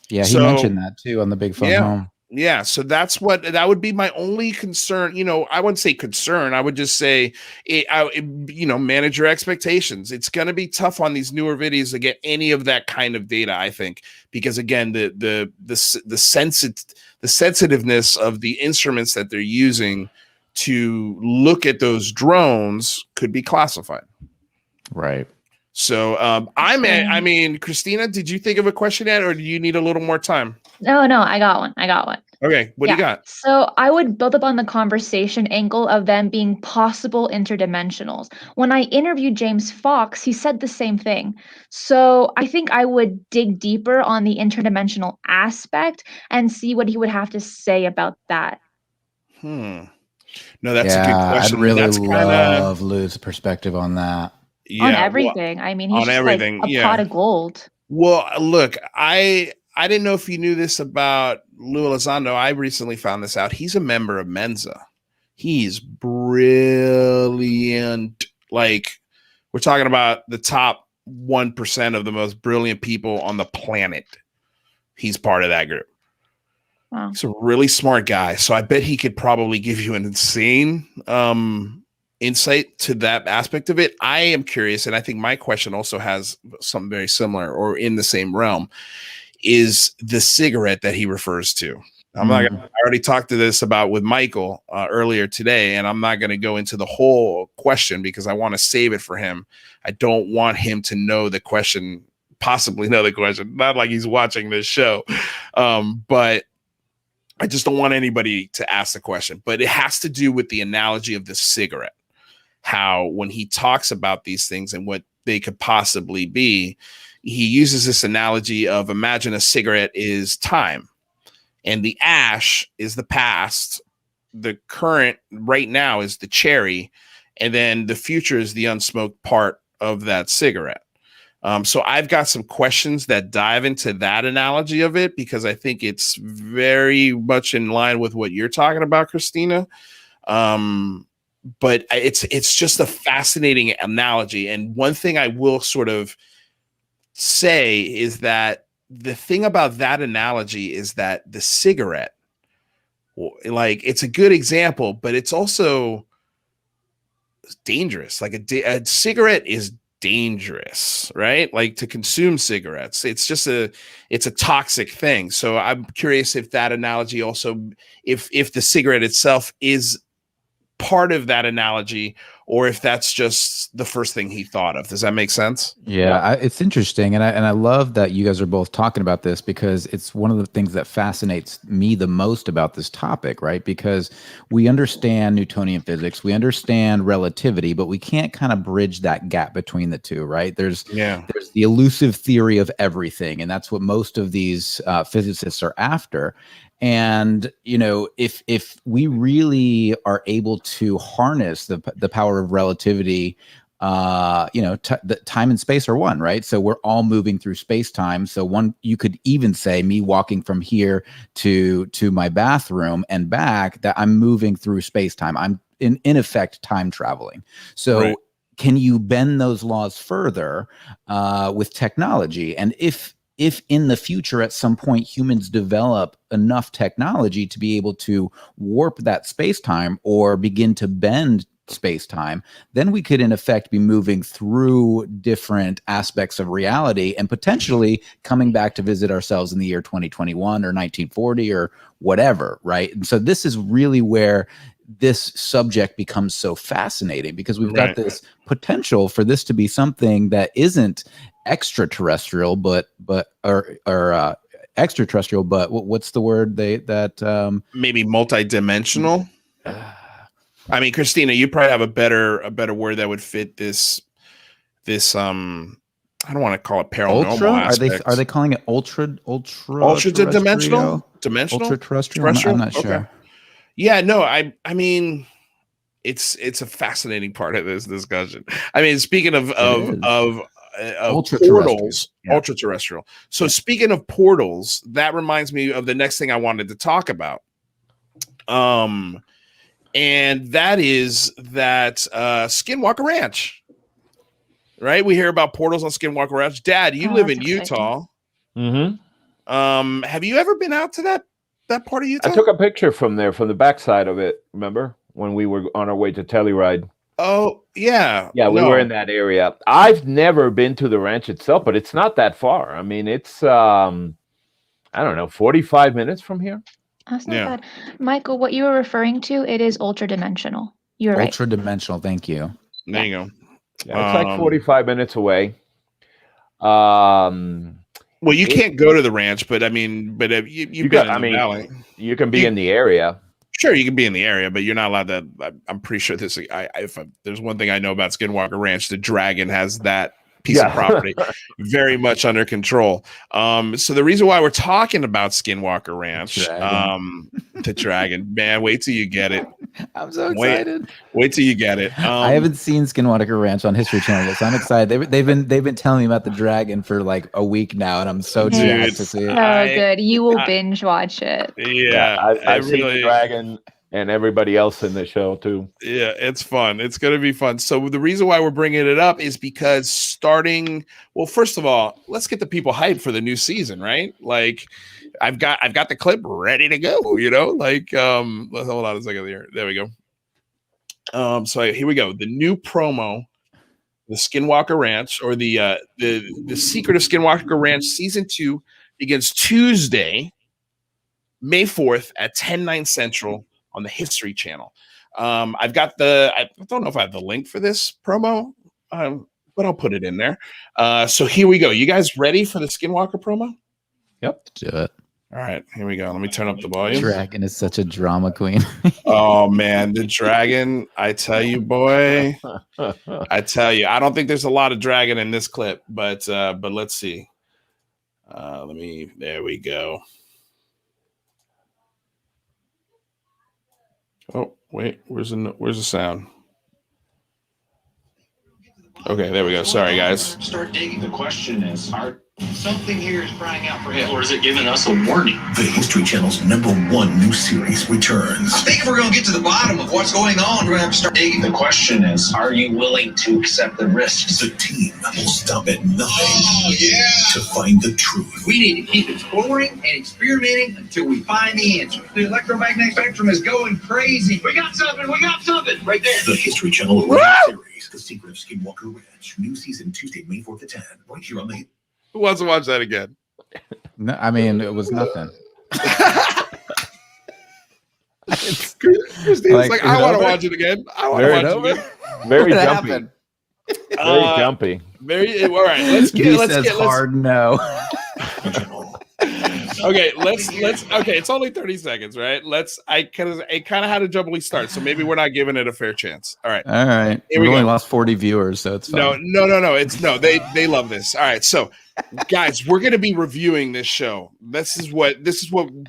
Yeah, he mentioned that too on the Big Phone Home. Yeah, so that would be my only concern. I wouldn't say concern. I would just say, manage your expectations. It's going to be tough on these newer videos to get any of that kind of data, I think, because again, the sensitiveness of the instruments that they're using to look at those drones could be classified. Right. So Cristina, did you think of a question yet, or do you need a little more time? No, I got one. Okay, what do you got? So I would build up on the conversation angle of them being possible interdimensionals. When I interviewed James Fox, he said the same thing. So I think I would dig deeper on the interdimensional aspect and see what he would have to say about that. No, that's a good question. I'd really love Lou's perspective on that. Yeah, on everything. He's just like a pot of gold. Well, look, I didn't know if you knew this about Lou Elizondo. I recently found this out. He's a member of Mensa. He's brilliant. Like, we're talking about the top 1% of the most brilliant people on the planet. He's part of that group. Wow. He's a really smart guy. So I bet he could probably give you an insane insight to that aspect of it. I am curious, and I think my question also has something very similar or in the same realm, is the cigarette that he refers to. I already talked to this about with Michael earlier today, and I'm not going to go into the whole question because I want to save it for him. I don't want him to know the question, possibly know the question, not like he's watching this show. But I just don't want anybody to ask the question, but it has to do with the analogy of the cigarette. How when he talks about these things and what they could possibly be, he uses this analogy of, imagine a cigarette is time and the ash is the past. The current right now is the cherry. And then the future is the unsmoked part of that cigarette. So I've got some questions that dive into that analogy of it, because I think it's very much in line with what you're talking about, Cristina. But it's just a fascinating analogy. And one thing I will sort of say is that the thing about that analogy is that the cigarette, like, it's a good example, but it's also dangerous. Like a cigarette is dangerous, right? Like, to consume cigarettes, it's a toxic thing. So I'm curious if that analogy also, if the cigarette itself is part of that analogy, or if that's just the first thing he thought of. Does that make sense? Yeah, it's interesting, and I love that you guys are both talking about this, because it's one of the things that fascinates me the most about this topic, right? Because we understand Newtonian physics, we understand relativity, but we can't kind of bridge that gap between the two, right? There's the elusive theory of everything, and that's what most of these physicists are after. And, you know, if we really are able to harness the power of relativity, you know, the time and space are one, right? So we're all moving through space time. So you could even say me walking from here to my bathroom and back, that I'm moving through space time. I'm in effect time traveling. So can you bend those laws further with technology? And if in the future at some point humans develop enough technology to be able to warp that space-time or begin to bend space-time, then we could in effect be moving through different aspects of reality and potentially coming back to visit ourselves in the year 2021 or 1940 or whatever, right? And so this is really where this subject becomes so fascinating, because we've got this potential for this to be something that isn't extraterrestrial, but extraterrestrial, but what's the word maybe multidimensional. I mean, Cristina, you probably have a better word that would fit this I don't want to call it paranormal. Are they calling it ultra dimensional? Ultra terrestrial? I'm not sure. Yeah, no, I mean, it's a fascinating part of this discussion. I mean, speaking of portals, ultra terrestrial. So speaking of portals, that reminds me of the next thing I wanted to talk about. And that is that Skinwalker Ranch. Right? We hear about portals on Skinwalker Ranch. Dad, you live in Utah. Mm-hmm. Have you ever been out to that part of Utah? I took a picture from there, from the backside of it. Remember when we were on our way to Telluride? Oh, yeah. Yeah, we were in that area. I've never been to the ranch itself, but it's not that far. I mean, it's, I don't know, 45 minutes from here. That's not bad. Michael, what you were referring to, it is ultra-dimensional. You're right. Ultra-dimensional, thank you. There you go. Yeah, it's like 45 minutes away. Well, you can't go to the ranch, but I mean, but you've been in the valley. You can be in the area. Sure, you can be in the area, but you're not allowed to. I'm pretty sure this. If there's one thing I know about Skinwalker Ranch, the Dragon has that piece of property very much under control. So the reason why we're talking about Skinwalker Ranch, the Dragon, man, wait till you get it. I'm so excited. Wait till you get it. I haven't seen Skinwalker Ranch on History Channel, so I'm excited. They've been telling me about the Dragon for like a week now, and I'm so jazzed to see it. So good. You will binge watch it. Yeah, I've seen the Dragon and everybody else in the show too. Yeah, it's fun. It's going to be fun. So the reason why we're bringing it up is because first of all, let's get the people hyped for the new season, right? Like I've got the clip ready to go, you know, like, let's hold on a second here. There we go. So here we go. The new promo, the Skinwalker Ranch, or the Secret of Skinwalker Ranch season 2 begins Tuesday, May 4th at 10/9 Central on the History Channel. I don't know if I have the link for this promo, but I'll put it in there. So here we go. You guys ready for the Skinwalker promo? Yep. Do it. All right, here we go. Let me turn up the volume. Dragon is such a drama queen. Oh man, the Dragon! I tell you, boy. I tell you, I don't think there's a lot of Dragon in this clip, but let's see. There we go. Oh wait, where's the sound? Okay, there we go. Sorry, guys. Start digging. The question is, something here is crying out for help, or is it giving us a warning? The History Channel's #1 new series returns. I think if we're going to get to the bottom of what's going on, we're going to have to start digging. The question is, are you willing to accept the risks? The team will stop at nothing to find the truth. We need to keep exploring and experimenting until we find the answer. The electromagnetic spectrum is going crazy. We got something right there. The History Channel series, The Secret of Skinwalker Ranch. New season Tuesday, May 4th at 10. Right here on the... Who wants to watch that again? No, I mean, it was nothing. Christina's like, I want to watch it again. I want to watch it again. Very jumpy. Very jumpy. Very all right. Let's get hard no. Okay, let's okay, it's only 30 seconds, right? It kind of had a jumbly start, so maybe we're not giving it a fair chance. All right. We only lost 40 viewers, so it's fine. No, they love this. All right, so guys, we're gonna be reviewing this show. This is what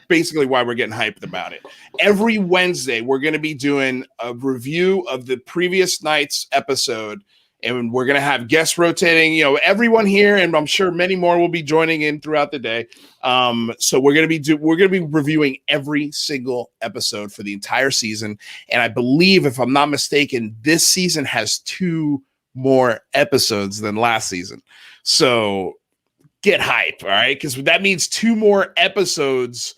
basically why we're getting hyped about it. Every Wednesday, we're gonna be doing a review of the previous night's episode. And we're going to have guests rotating, everyone here, and I'm sure many more will be joining in throughout the day. So we're going to be reviewing every single episode for the entire season. And I believe, if I'm not mistaken, this season has 2 more episodes than last season. So get hype, all right? Because that means 2 more episodes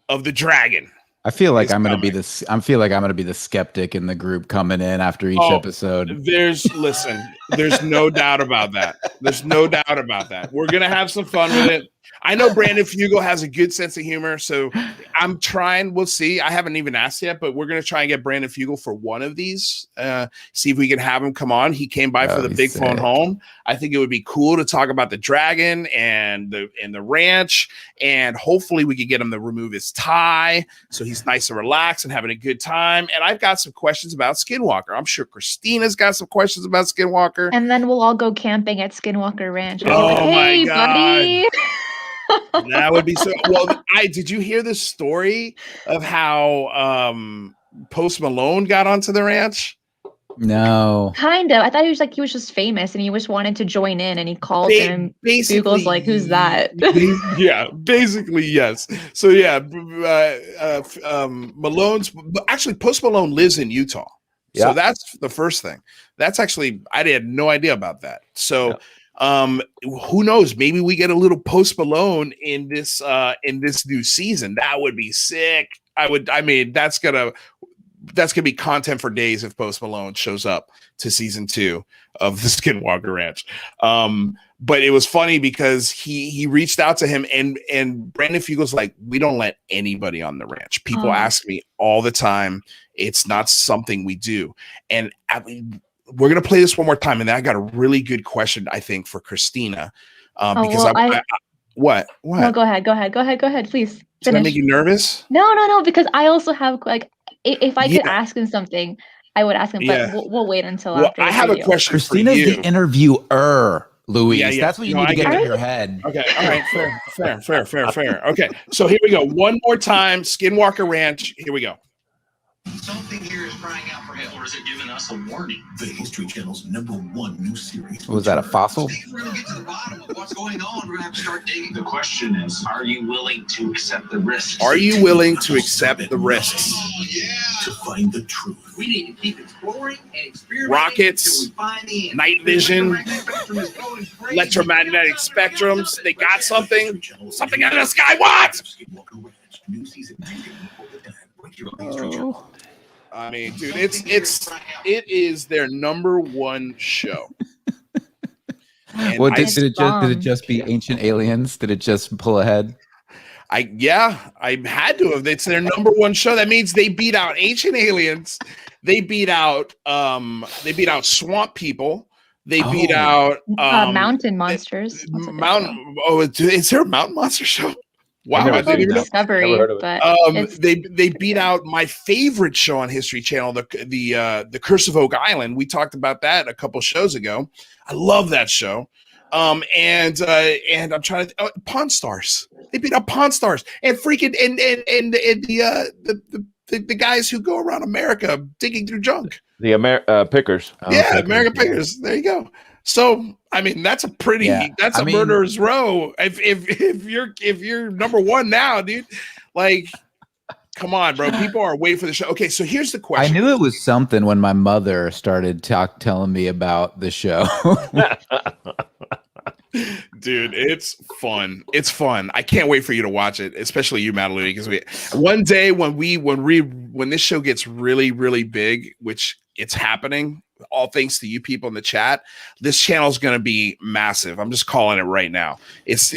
of the Dragon. I feel like I'm going to be the skeptic in the group coming in after each episode. There's no doubt about that. There's no doubt about that. We're going to have some fun with it. I know Brandon Fugel has a good sense of humor, so I'm trying. We'll see. I haven't even asked yet, but we're going to try and get Brandon Fugel for one of these. See if we can have him come on. He came by for the big phone home. I think it would be cool to talk about the Dragon and the ranch, and hopefully we could get him to remove his tie so he's nice and relaxed and having a good time. And I've got some questions about Skinwalker. I'm sure Christina's got some questions about Skinwalker. And then we'll all go camping at Skinwalker Ranch. Hey, my God. Buddy. That would be so well. Did you hear the story of how Post Malone got onto the ranch? No. Kind of. I thought he was just famous and he just wanted to join in, and he called him. Google's like, who's that? Yeah, basically, yes. So yeah, Post Malone lives in Utah. Yeah. So that's the first thing. That's actually, I had no idea about that. So yeah. Who knows? Maybe we get a little Post Malone in this new season. That would be sick. That's gonna be content for days if Post Malone shows up to season 2 of the Skinwalker Ranch. But it was funny because he reached out to him, and Brandon Fugel's like, we don't let anybody on the ranch. People ask me all the time. It's not something we do. And we're going to play this one more time. And then I got a really good question, I think, for Cristina. What? No, go ahead, please. Finish. Did I make you nervous? No, because I also have, like, if I could ask him something, I would ask him, but we'll wait until after. I have a question Christina's for you. the interviewer, Louise. Yeah. That's what you need to get in your head. Okay, all right, fair. Okay, so here we go. One more time, Skinwalker Ranch. Here we go. Something here is crying out for help, or is it giving us a warning? The History Channel's #1 new series. Was that a fossil? We're going to get to the bottom of what's going on. We're going to have to start digging. The question is, are you willing to accept the risks? Are you willing to accept the risks? To find the truth. We need to keep exploring and experimenting. Rockets, night vision, electromagnetic spectrums. They got something out of the sky. What? New season 2 I mean, dude, it is their number 1 show. Well, did it just be Ancient Aliens? Did it just pull ahead? I had to have. It's their #1 show. That means they beat out Ancient Aliens. They beat out Swamp People. They beat out Mountain Monsters. Is there a Mountain Monster show? Wow, I didn't even Discovery, but they beat out my favorite show on History Channel, the Curse of Oak Island. We talked about that a couple shows ago. I love that show. And I'm trying to Pawn Stars. They beat out Pawn Stars and freaking and the guys who go around America digging through junk. The Pickers. American Pickers. There you go. So I mean, that's a murderer's row. If you're #1 now, dude, like, come on, bro. People are waiting for the show. Okay, so here's the question. I knew it was something when my mother started telling me about the show. Dude, it's fun. It's fun. I can't wait for you to watch it, especially you, Mataluni, because one day when this show gets really, really big, which it's happening, all thanks to you people in the chat, this channel is going to be massive. I'm just calling it right now.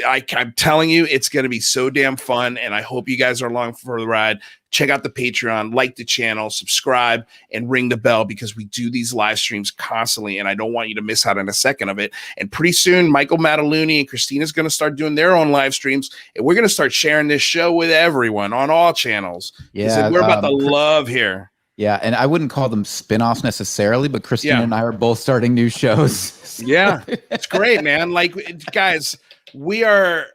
I'm telling you, it's going to be so damn fun, and I hope you guys are along for the ride. check out the Patreon, like the channel, subscribe, and ring the bell because we do these live streams constantly, and I don't want you to miss out on a second of it. And pretty soon, Michael Mataluni and Christina's going to start doing their own live streams, and we're going to start sharing this show with everyone on all channels. Yeah, we're about the love here. Yeah, and I wouldn't call them spin-offs necessarily, but Cristina and I are both starting new shows. Yeah, it's great, man. Like, guys, we are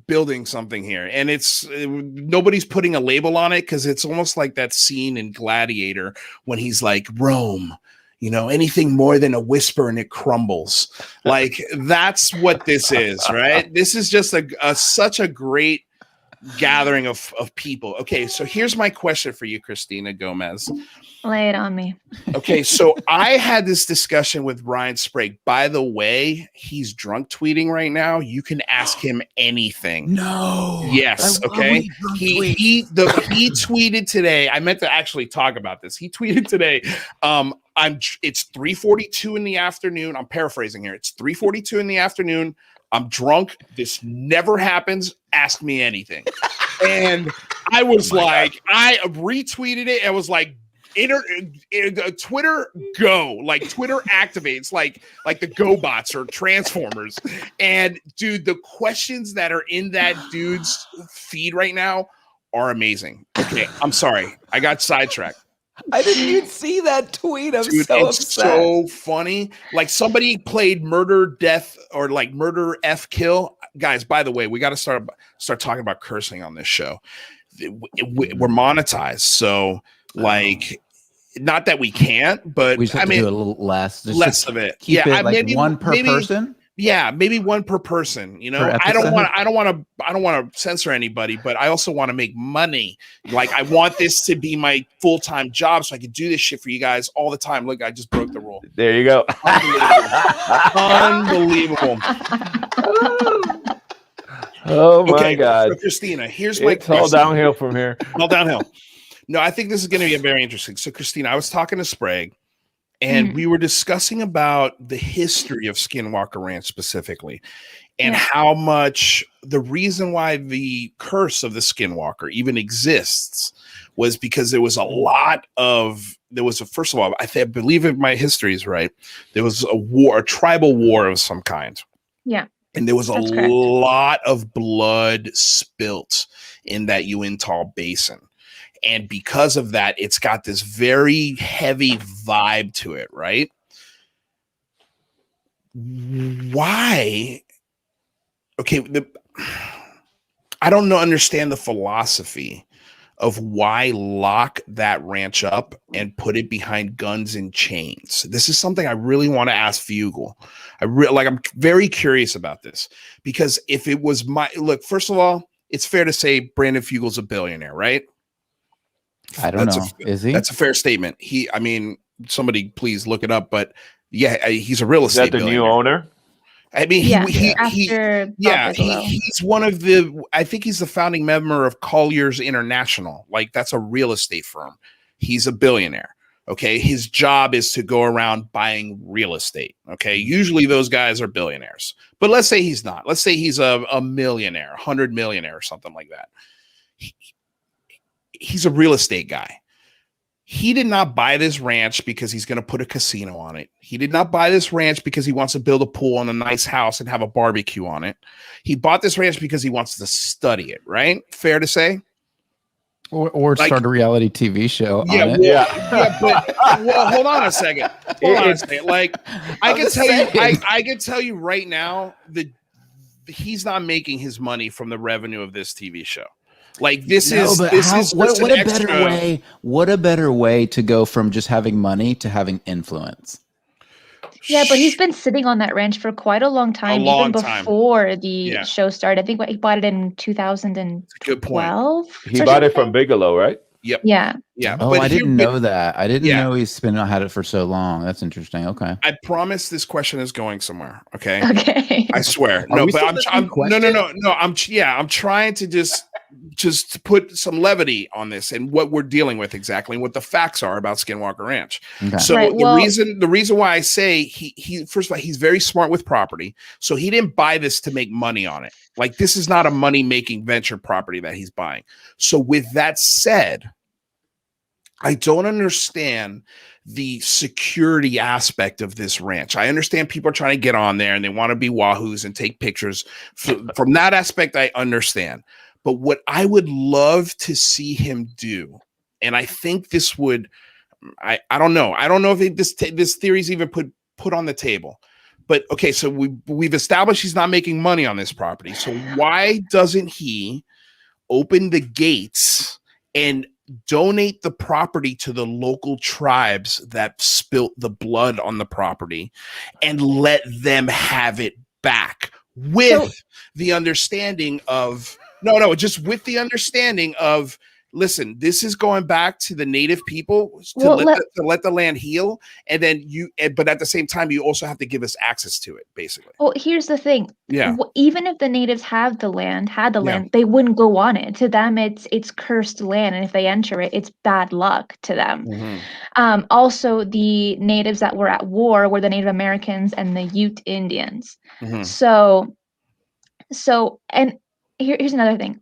building something here, and it's nobody's putting a label on it because it's almost like that scene in Gladiator when he's like, Rome, anything more than a whisper and it crumbles. Like, that's what this is, right? This is just such a great gathering of people. Okay, so here's my question for you, Cristina Gomez. Lay it on me. Okay, so I had this discussion with Ryan Sprague. By the way, he's drunk tweeting right now. You can ask him anything. No. Yes. Okay. He tweeted today. I meant to actually talk about this. He tweeted today. It's 3:42 in the afternoon. I'm paraphrasing here. It's 3:42 in the afternoon. I'm drunk. This never happens. Ask me anything. And I was I retweeted it. And was like, Twitter go, like Twitter activates like the GoBots or Transformers. And dude, the questions that are in that dude's feed right now are amazing. Okay, I'm sorry, I got sidetracked. I didn't even see that tweet. Dude, it's so funny. Like somebody played murder, death, or like murder, F kill. Guys, by the way, we got to start talking about cursing on this show. We're monetized, so like, not that we can't, but we should do a little less of it. Keep it like maybe one per person. Yeah, maybe one per person. I don't want to censor anybody, but I also want to make money. Like, I want this to be my full-time job so I can do this shit for you guys all the time. Look, I just broke the rule. There you go. Unbelievable. Oh my God. So Cristina, here's my question. It's all downhill from here. All downhill. No, I think this is going to be very interesting. So, Cristina, I was talking to Sprague, and we were discussing about the history of Skinwalker Ranch specifically, and how much the reason why the curse of the Skinwalker even exists was because first of all, I believe if my history is right, there was a tribal war of some kind. Yeah. And there was a lot of blood spilt in that Uintal Basin. And because of that, it's got this very heavy vibe to it, right? Why? Okay, I don't understand the philosophy of why lock that ranch up and put it behind guns and chains. This is something I really want to ask Fugel. I'm very curious about this, because if it was first of all, it's fair to say Brandon Fugel's a billionaire, right? I don't know. Is he? That's a fair statement. Somebody please look it up. But yeah, he's a real estate. Is that the new owner? I mean, he's one of the. I think he's the founding member of Colliers International. Like, that's a real estate firm. He's a billionaire. Okay, his job is to go around buying real estate. Okay, usually those guys are billionaires, but let's say he's not. Let's say he's a millionaire, 100 millionaire, or something like that. He's a real estate guy. He did not buy this ranch because he's going to put a casino on it. He did not buy this ranch because he wants to build a pool and a nice house and have a barbecue on it. He bought this ranch because he wants to study it, right? Fair to say? Or start a reality TV show. Yeah, but hold on a second. Like, I can tell you right now that he's not making his money from the revenue of this TV show. Like, what a better way to go from just having money to having influence. Yeah, but he's been sitting on that ranch for quite a long time, even before the show started. I think he bought it in 2012. Good point. He bought it from Bigelow, right? Yep. Yeah. Oh, I didn't know that. I didn't know he's had it for so long. That's interesting. Okay. I promise this question is going somewhere. Okay. Okay. I swear. I'm trying to just just to put some levity on this and what we're dealing with exactly, and what the facts are about Skinwalker Ranch. Okay. So the reason why I say he first of all, he's very smart with property. So he didn't buy this to make money on it. Like, this is not a money-making venture property that he's buying. So with that said, I don't understand the security aspect of this ranch. I understand people are trying to get on there and they want to be wahoos and take pictures. From that aspect, I understand. But what I would love to see him do, and I think this would, I don't know. I don't know if this theory is even put on the table. But okay, so we've established he's not making money on this property. So why doesn't he open the gates and donate the property to the local tribes that spilt the blood on the property and let them have it back with the understanding of just with the understanding of, listen, this is going back to the native people to let the land heal. And then but at the same time, you also have to give us access to it, basically. Well, here's the thing. Yeah. Even if the natives had the land, they wouldn't go on it. To them, it's cursed land. And if they enter it, it's bad luck to them. Mm-hmm. Also, the natives that were at war were the Native Americans and the Ute Indians. Mm-hmm. So, and here's another thing.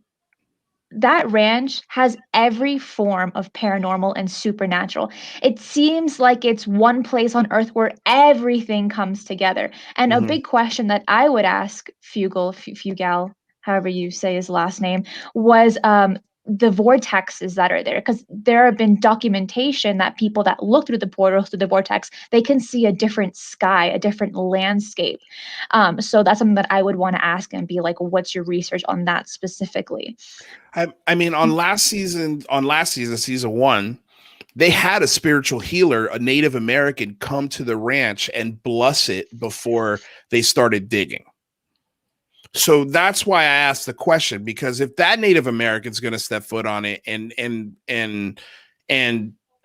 That ranch has every form of paranormal and supernatural. It seems like it's one place on earth where everything comes together. And a big question that I would ask Fugal, however you say his last name, was the vortexes that are there, because there have been documentation that people that look through the portal, through the vortex, they can see a different sky, a different landscape. So that's something that I would want to ask and be like, what's your research on that specifically? I mean, on last season, season 1, they had a spiritual healer, a Native American, come to the ranch and bless it before they started digging. So that's why I asked the question, because if that Native American's going to step foot on it and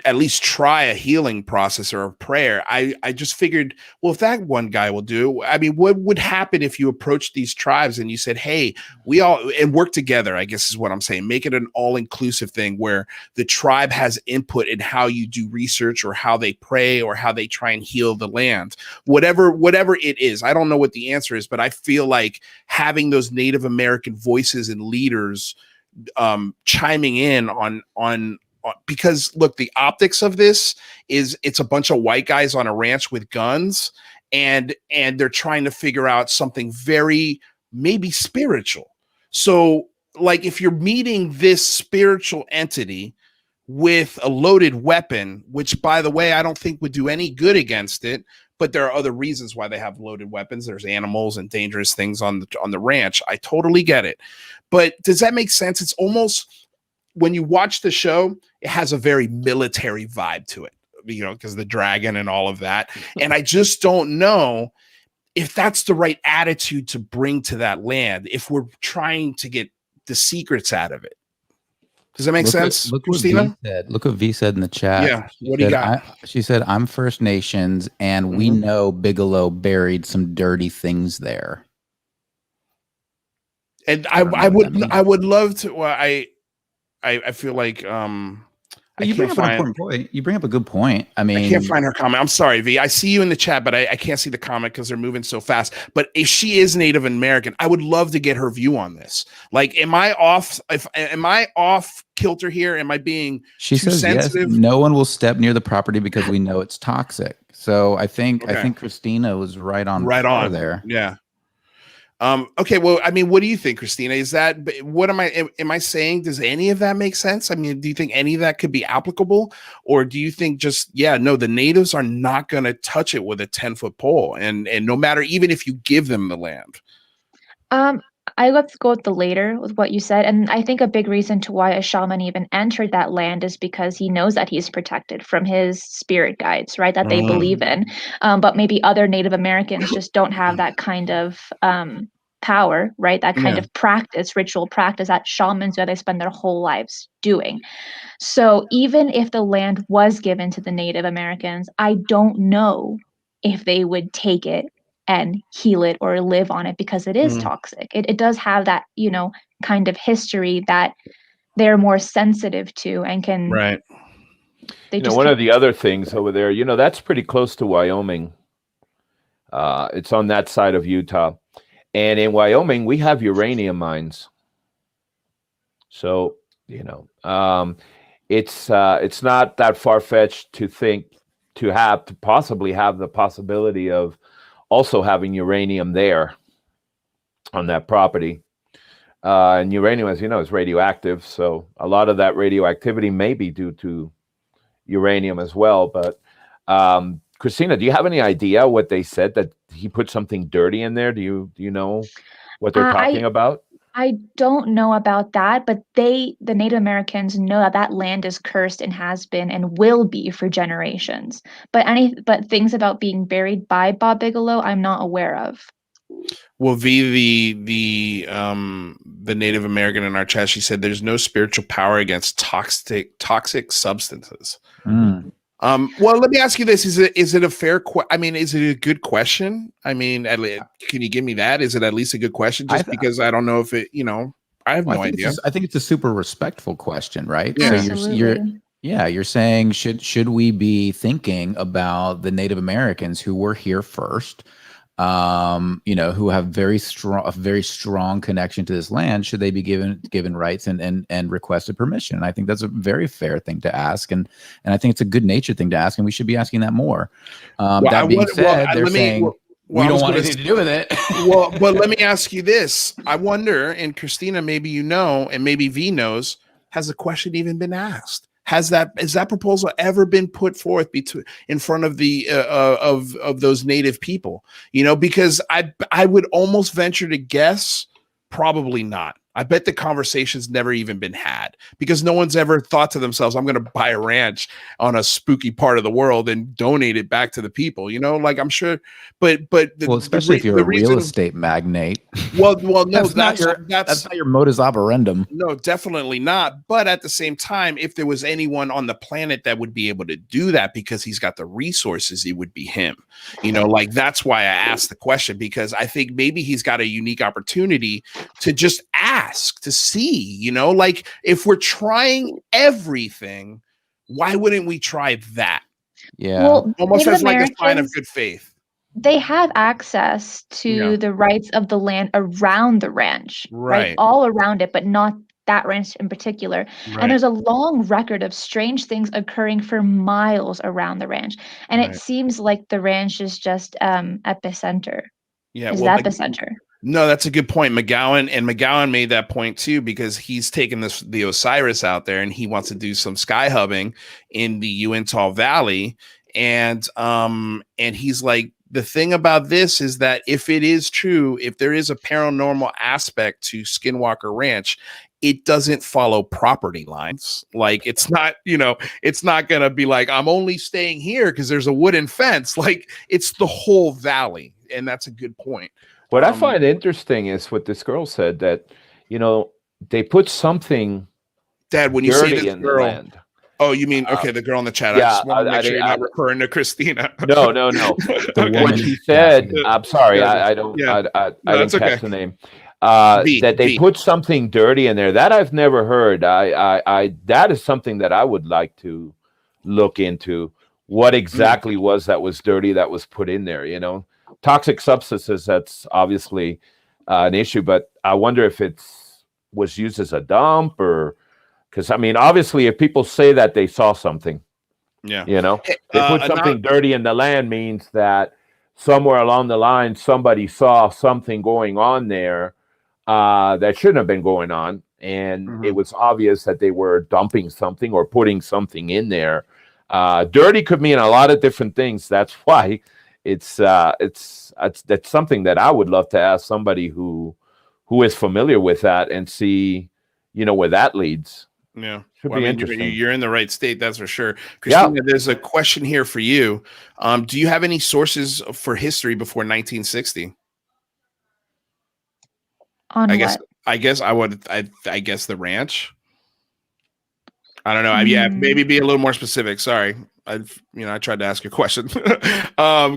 at least try a healing process or a prayer, I just figured, well, if that one guy will do, I mean, what would happen if you approached these tribes and you said, hey, we all and work together, I guess is what I'm saying. Make it an all-inclusive thing where the tribe has input in how you do research or how they pray or how they try and heal the land, whatever it is. I don't know what the answer is, but I feel like having those Native American voices and leaders chiming in on because look, the optics of this is it's a bunch of white guys on a ranch with guns and they're trying to figure out something very maybe spiritual. So like if you're meeting this spiritual entity with a loaded weapon, which by the way, I don't think would do any good against it, but there are other reasons why they have loaded weapons. There's animals and dangerous things on the ranch. I totally get it. But does that make sense? It's almost, when you watch the show, it has a very military vibe to it, because the dragon and all of that. And I just don't know if that's the right attitude to bring to that land if we're trying to get the secrets out of it. Does that make sense, Cristina? Look what V said in the chat. Yeah, what do you got? She said, I'm First Nations, and we know Bigelow buried some dirty things there. And I would love to. Well, I feel like you bring up an important point. You bring up a good point. I mean, I can't find her comment. I'm sorry, V. I see you in the chat, but I can't see the comment because they're moving so fast. But if she is Native American, I would love to get her view on this. Like, am I off kilter here? Am I being too sensitive? Yes, no one will step near the property because we know it's toxic. So I think Cristina was right on there. Yeah. Okay, well, I mean, what do you think, Cristina? Is that what am I saying? Does any of that make sense? I mean, do you think any of that could be applicable, or do you think just no, the natives are not going to touch it with a 10-foot pole, and no matter, even if you give them the land? Let's go with the later with what you said, and I think a big reason to why a shaman even entered that land is because he knows that he's protected from his spirit guides, right? That they believe in, but maybe other Native Americans just don't have that kind of power, right? That kind of ritual practice that shamans they spend their whole lives doing. So even if the land was given to the Native Americans, I don't know if they would take it and heal it or live on it because it is toxic. It does have that, kind of history that they're more sensitive to and can. Right. One of the other things over there, that's pretty close to Wyoming. It's on that side of Utah. And in Wyoming, we have uranium mines. So, it's not that far-fetched to think to possibly have the possibility of also having uranium there on that property. And uranium, as you know, is radioactive. So a lot of that radioactivity may be due to uranium as well. But Cristina, do you have any idea what they said, that he put something dirty in there? Do you know what they're talking about? I don't know about that, but the Native Americans know that land is cursed and has been and will be for generations. But things about being buried by Bob Bigelow, I'm not aware of. Well, the Native American in our chat, she said there's no spiritual power against toxic substances. Well, let me ask you this: is it a fair? Is it a good question? Can you give me that? Is it at least a good question? Just because I don't know if it, I have no idea. I think it's a super respectful question, right? Yeah. So you're saying should we be thinking about the Native Americans who were here first? Who have a very strong connection to this land, should they be given rights and requested permission? And I think that's a very fair thing to ask, and I think it's a good natured thing to ask, and we should be asking that more. That being said, they're saying we don't want anything to do with it. But let me ask you this: I wonder, and Cristina, maybe you know, and maybe V knows, has the question even been asked? Has that proposal ever been put forth in front of the of those Native people? Because I would almost venture to guess probably not. I bet the conversation's never even been had, because no one's ever thought to themselves, I'm going to buy a ranch on a spooky part of the world and donate it back to the people. I'm sure, but especially if you're a real estate magnate. Well, no, that's not your modus operandum. No, definitely not. But at the same time, if there was anyone on the planet that would be able to do that because he's got the resources, it would be him. That's why I asked the question, because I think maybe he's got a unique opportunity to just ask, to see, if we're trying everything, why wouldn't we try that? Yeah. Well, almost as like a sign of good faith. They have access to the rights of the land around the ranch, right? All around it, but not that ranch in particular. Right. And there's a long record of strange things occurring for miles around the ranch. And it seems like the ranch is just epicenter. Yeah, the epicenter. No, that's a good point. McGowan made that point too, because he's taken the Osiris out there and he wants to do some sky hubbing in the Uintah Valley. And he's like, the thing about this is that if it is true, if there is a paranormal aspect to Skinwalker Ranch, it doesn't follow property lines. Like, it's not, it's not going to be like, I'm only staying here because there's a wooden fence. Like, it's the whole valley. And that's a good point. What I find interesting is what this girl said, that, they put something Dad, when you say this in girl, the land. Oh, you mean, okay, the girl in the chat. Yeah, I just want to make sure you're not referring to Cristina. No. What she said, I'm sorry, I didn't catch the name. That they put something dirty in there. That I've never heard. That is something that I would like to look into. What exactly was dirty that was put in there? Toxic substances, that's obviously an issue, but I wonder if was used as a dump, or because obviously if people say that they saw something, they put something dirty in the land, means that somewhere along the line somebody saw something going on there that shouldn't have been going on, and it was obvious that they were dumping something or putting something in there. Dirty could mean a lot of different things. That's why that's something that I would love to ask somebody who is familiar with that and see, where that leads. Yeah, should be interesting. You're in the right state, that's for sure. Cristina, there's a question here for you. Do you have any sources for history before 1960? On I guess the ranch. I don't know. Yeah, maybe be a little more specific. Sorry. I tried to ask you a question.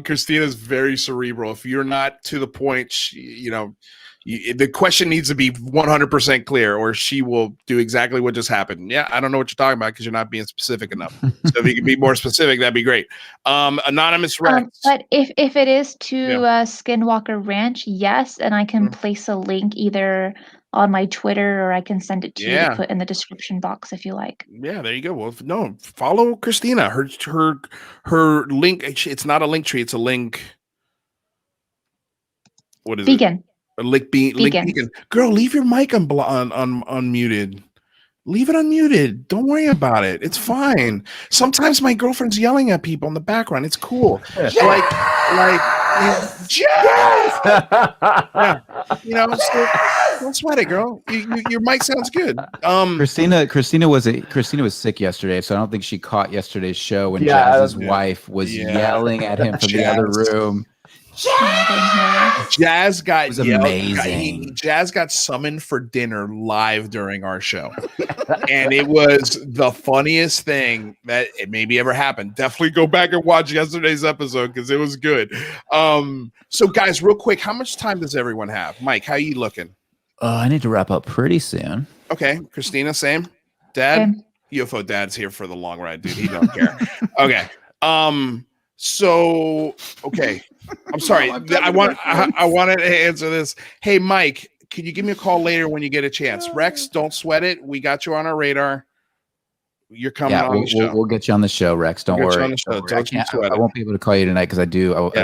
Christina's very cerebral. If you're not to the point, the question needs to be 100% clear, or she will do exactly what just happened. Yeah, I don't know what you're talking about because you're not being specific enough. So if you can be more specific, that'd be great. Anonymous Rex. But if it is to Skinwalker Ranch, yes, and I can place a link either on my Twitter or I can send it to you to put in the description box if you like. Yeah, there you go. Well, no, follow Cristina. Her link. It's not a Linktree. It's a link. What is Beacon. A link beacon. Girl, leave your mic unmuted. Leave it unmuted. Don't worry about it. It's fine. Sometimes my girlfriend's yelling at people in the background. It's cool. Yes! Yes! Yeah. So don't sweat it, girl. Your mic sounds good. Cristina was sick yesterday, so I don't think she caught yesterday's show when Jazz's wife was yelling at him from the other room. Jazz got amazing. Jazz got summoned for dinner live during our show, and it was the funniest thing that it maybe ever happened. Definitely go back and watch yesterday's episode because it was good. So guys, real quick, how much time does everyone have? Mike, how are you looking? I need to wrap up pretty soon. Okay, Cristina, same. Dad, UFO Dad's here for the long ride, dude. He don't care. Okay. So okay. I'm sorry. I wanted to answer this. Hey, Mike, can you give me a call later when you get a chance? Rex, don't sweat it. We got you on our radar. You're coming on the show. We'll get you on the show, Rex. Don't worry. On the show. I won't be able to call you tonight because I'd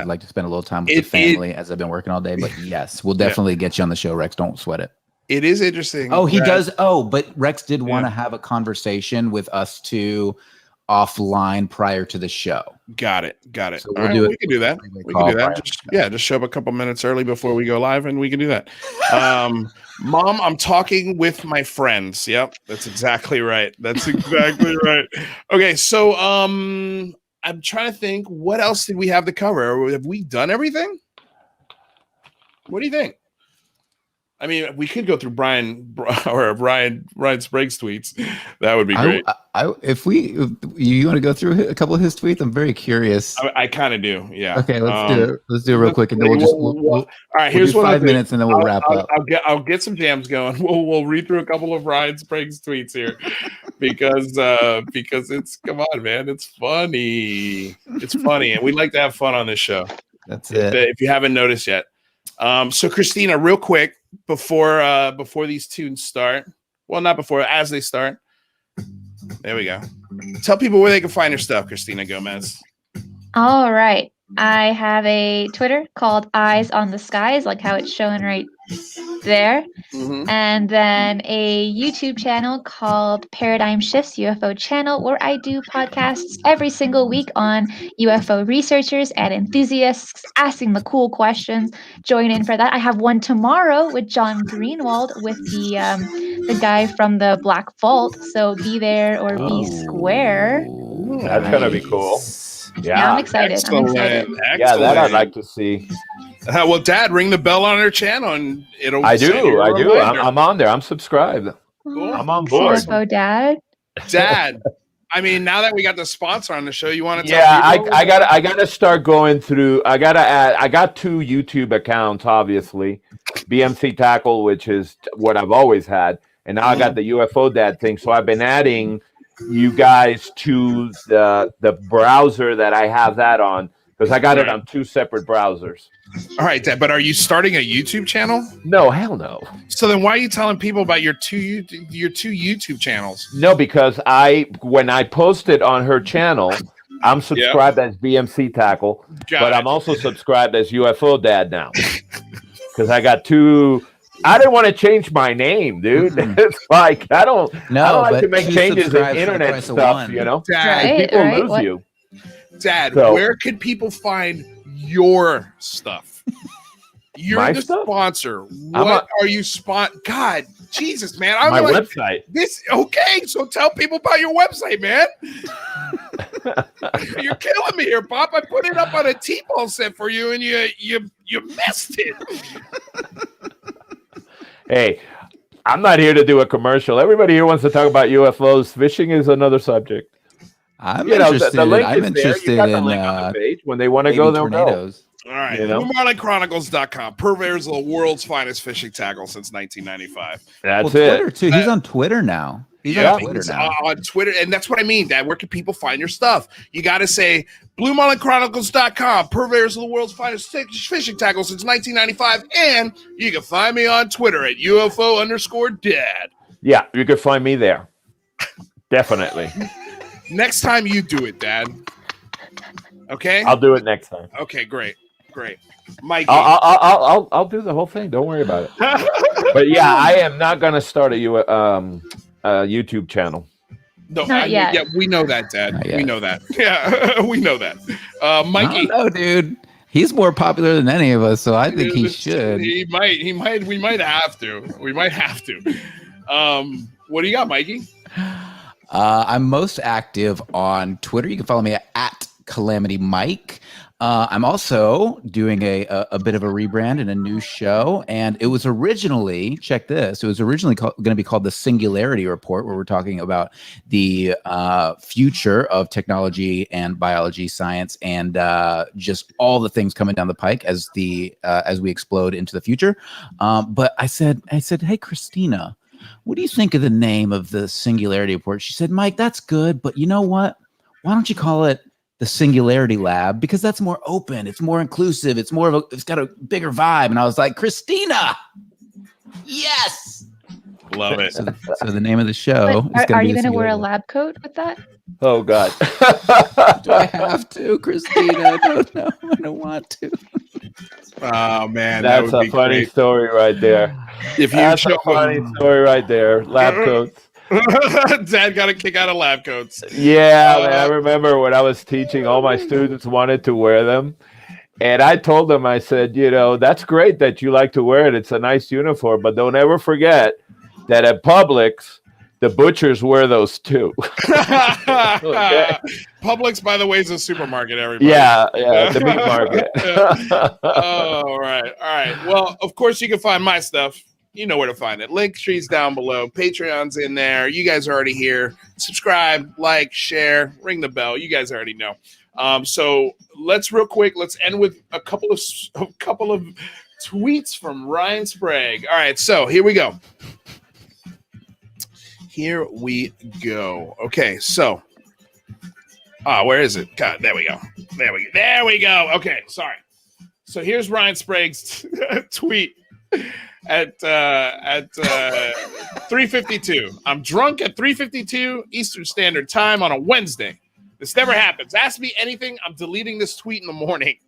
like to spend a little time with the family as I've been working all day. But yes, we'll definitely get you on the show, Rex. Don't sweat it. It is interesting. Oh, he does. Oh, but Rex did want to have a conversation with us two offline prior to the show. Got it. So we can do that. Just show up a couple minutes early before we go live, and we can do that. Mom, I'm talking with my friends. Yep, that's exactly right. Right. Okay, so I'm trying to think. What else did we have to cover? Have we done everything? What do you think? I mean, we could go through Ryan Sprague's tweets. That would be great. If you want to go through a couple of his tweets, I'm very curious. I kind of do. Yeah. Okay, let's do it. Let's do it real quick, and then we'll all right. Here's 5 minutes, and then we'll wrap up. I'll get some jams going. We'll read through a couple of Ryan Sprague's tweets here because it's come on, man. It's funny. It's funny, and we like to have fun on this show. That's it. If you haven't noticed yet. So Cristina, real quick before these tunes start. Well, not before, as they start. There we go. Tell people where they can find your stuff, Cristina Gomez. All right. I have a Twitter called Eyes on the Skies, like how it's showing right there. Mm-hmm. And then a YouTube channel called Paradigm Shifts UFO Channel, where I do podcasts every single week on UFO researchers and enthusiasts asking the cool questions. Join in for that. I have one tomorrow with John Greenwald with the guy from the Black Vault. So be there or be square. That's gonna be cool. Yeah, I'm excited. Excellent. Yeah, that I'd like to see. Well, Dad, ring the bell on her channel, and it'll. I do. I'm on there. I'm subscribed. Cool. I'm on board. Ufo Dad. Dad. I mean, now that we got the sponsor on the show, you want to? Yeah, I gotta start going through. I gotta add. I got 2 YouTube accounts, obviously. BMC Tackle, which is what I've always had, and now I got the UFO Dad thing. So I've been adding you guys to the browser that I have that on, because I got it on 2 separate browsers. All right, Dad, but are you starting a YouTube channel? No, hell no. So then why are you telling people about your two YouTube channels? No, because when I post it on her channel, I'm subscribed as BMC Tackle, I'm also subscribed as UFO Dad now. Because I got 2. I didn't want to change my name, dude. It's like I don't like to make changes in internet stuff, you know. Dad, people lose you. Dad, where can people find your stuff? You're my the stuff? Sponsor. What are you God, Jesus, man! I'm my website. Okay, so tell people about your website, man. You're killing me here, Pop. I put it up on a T-ball set for you, and you missed it. Hey, I'm not here to do a commercial. Everybody here wants to talk about UFOs. Fishing is another subject. I'm interested. I'm interested on in the page. When they want to go, they'll tornadoes. All right. You know? BlueMarlinChronicles.com. Purveyors of the world's finest fishing tackle since 1995. That's Twitter too. He's on Twitter now. He's on Twitter now. On Twitter, and that's what I mean, Dad. Where can people find your stuff? You got to say BlueMarlinChronicles.com. Purveyors of the world's finest fishing tackle since 1995, and you can find me on Twitter at UFO_Dad. Yeah, you can find me there. Definitely. Next time you do it, Dad. Okay. I'll do it next time. Okay, great. Mike, I'll do the whole thing. Don't worry about it. But yeah, I am not going to start a YouTube channel. No, Not yet. Yeah, we know that, Dad. We know that. Yeah, we know that. Mikey, no, dude, he's more popular than any of us, so I think he should. He might. We might have to. What do you got, Mikey? I'm most active on Twitter. You can follow me at Calamity Mike. I'm also doing a bit of a rebrand and a new show. And it was originally, check this, it was originally going to be called the Singularity Report, where we're talking about the future of technology and biology, science, and just all the things coming down the pike as we explode into the future. But I said, hey, Cristina, what do you think of the name of the Singularity Report? She said, Mike, that's good, but you know what? Why don't you call it the Singularity Lab? Because that's more open, it's more inclusive, it's got a bigger vibe. And I was like, Cristina, yes, love it. So the name of the show is are you going to wear a lab coat with that? Oh God. Do I have to, Cristina? I don't know. I don't want to. Oh man, that's a funny story right there. That's a funny story right there. Lab coats. Dad got a kick out of lab coats. Yeah, man, I remember when I was teaching, all my students wanted to wear them. And I told them, I said, that's great that you like to wear it. It's a nice uniform, but don't ever forget that at Publix, the butchers wear those too. Okay. Publix, by the way, is a supermarket, everybody. Yeah, the meat market. All right. Well, of course, you can find my stuff. You know where to find it. Linktree's down below. Patreon's in there. You guys are already here. Subscribe, like, share, ring the bell. You guys already know. So let's end with a couple of tweets from Ryan Sprague. All right, so here we go. Okay, so where is it? God, there we go. Okay, sorry. So here's Ryan Sprague's tweet at 3:52. I'm drunk at 3:52 Eastern Standard Time on a Wednesday. This never happens. Ask me anything, I'm deleting this tweet in the morning.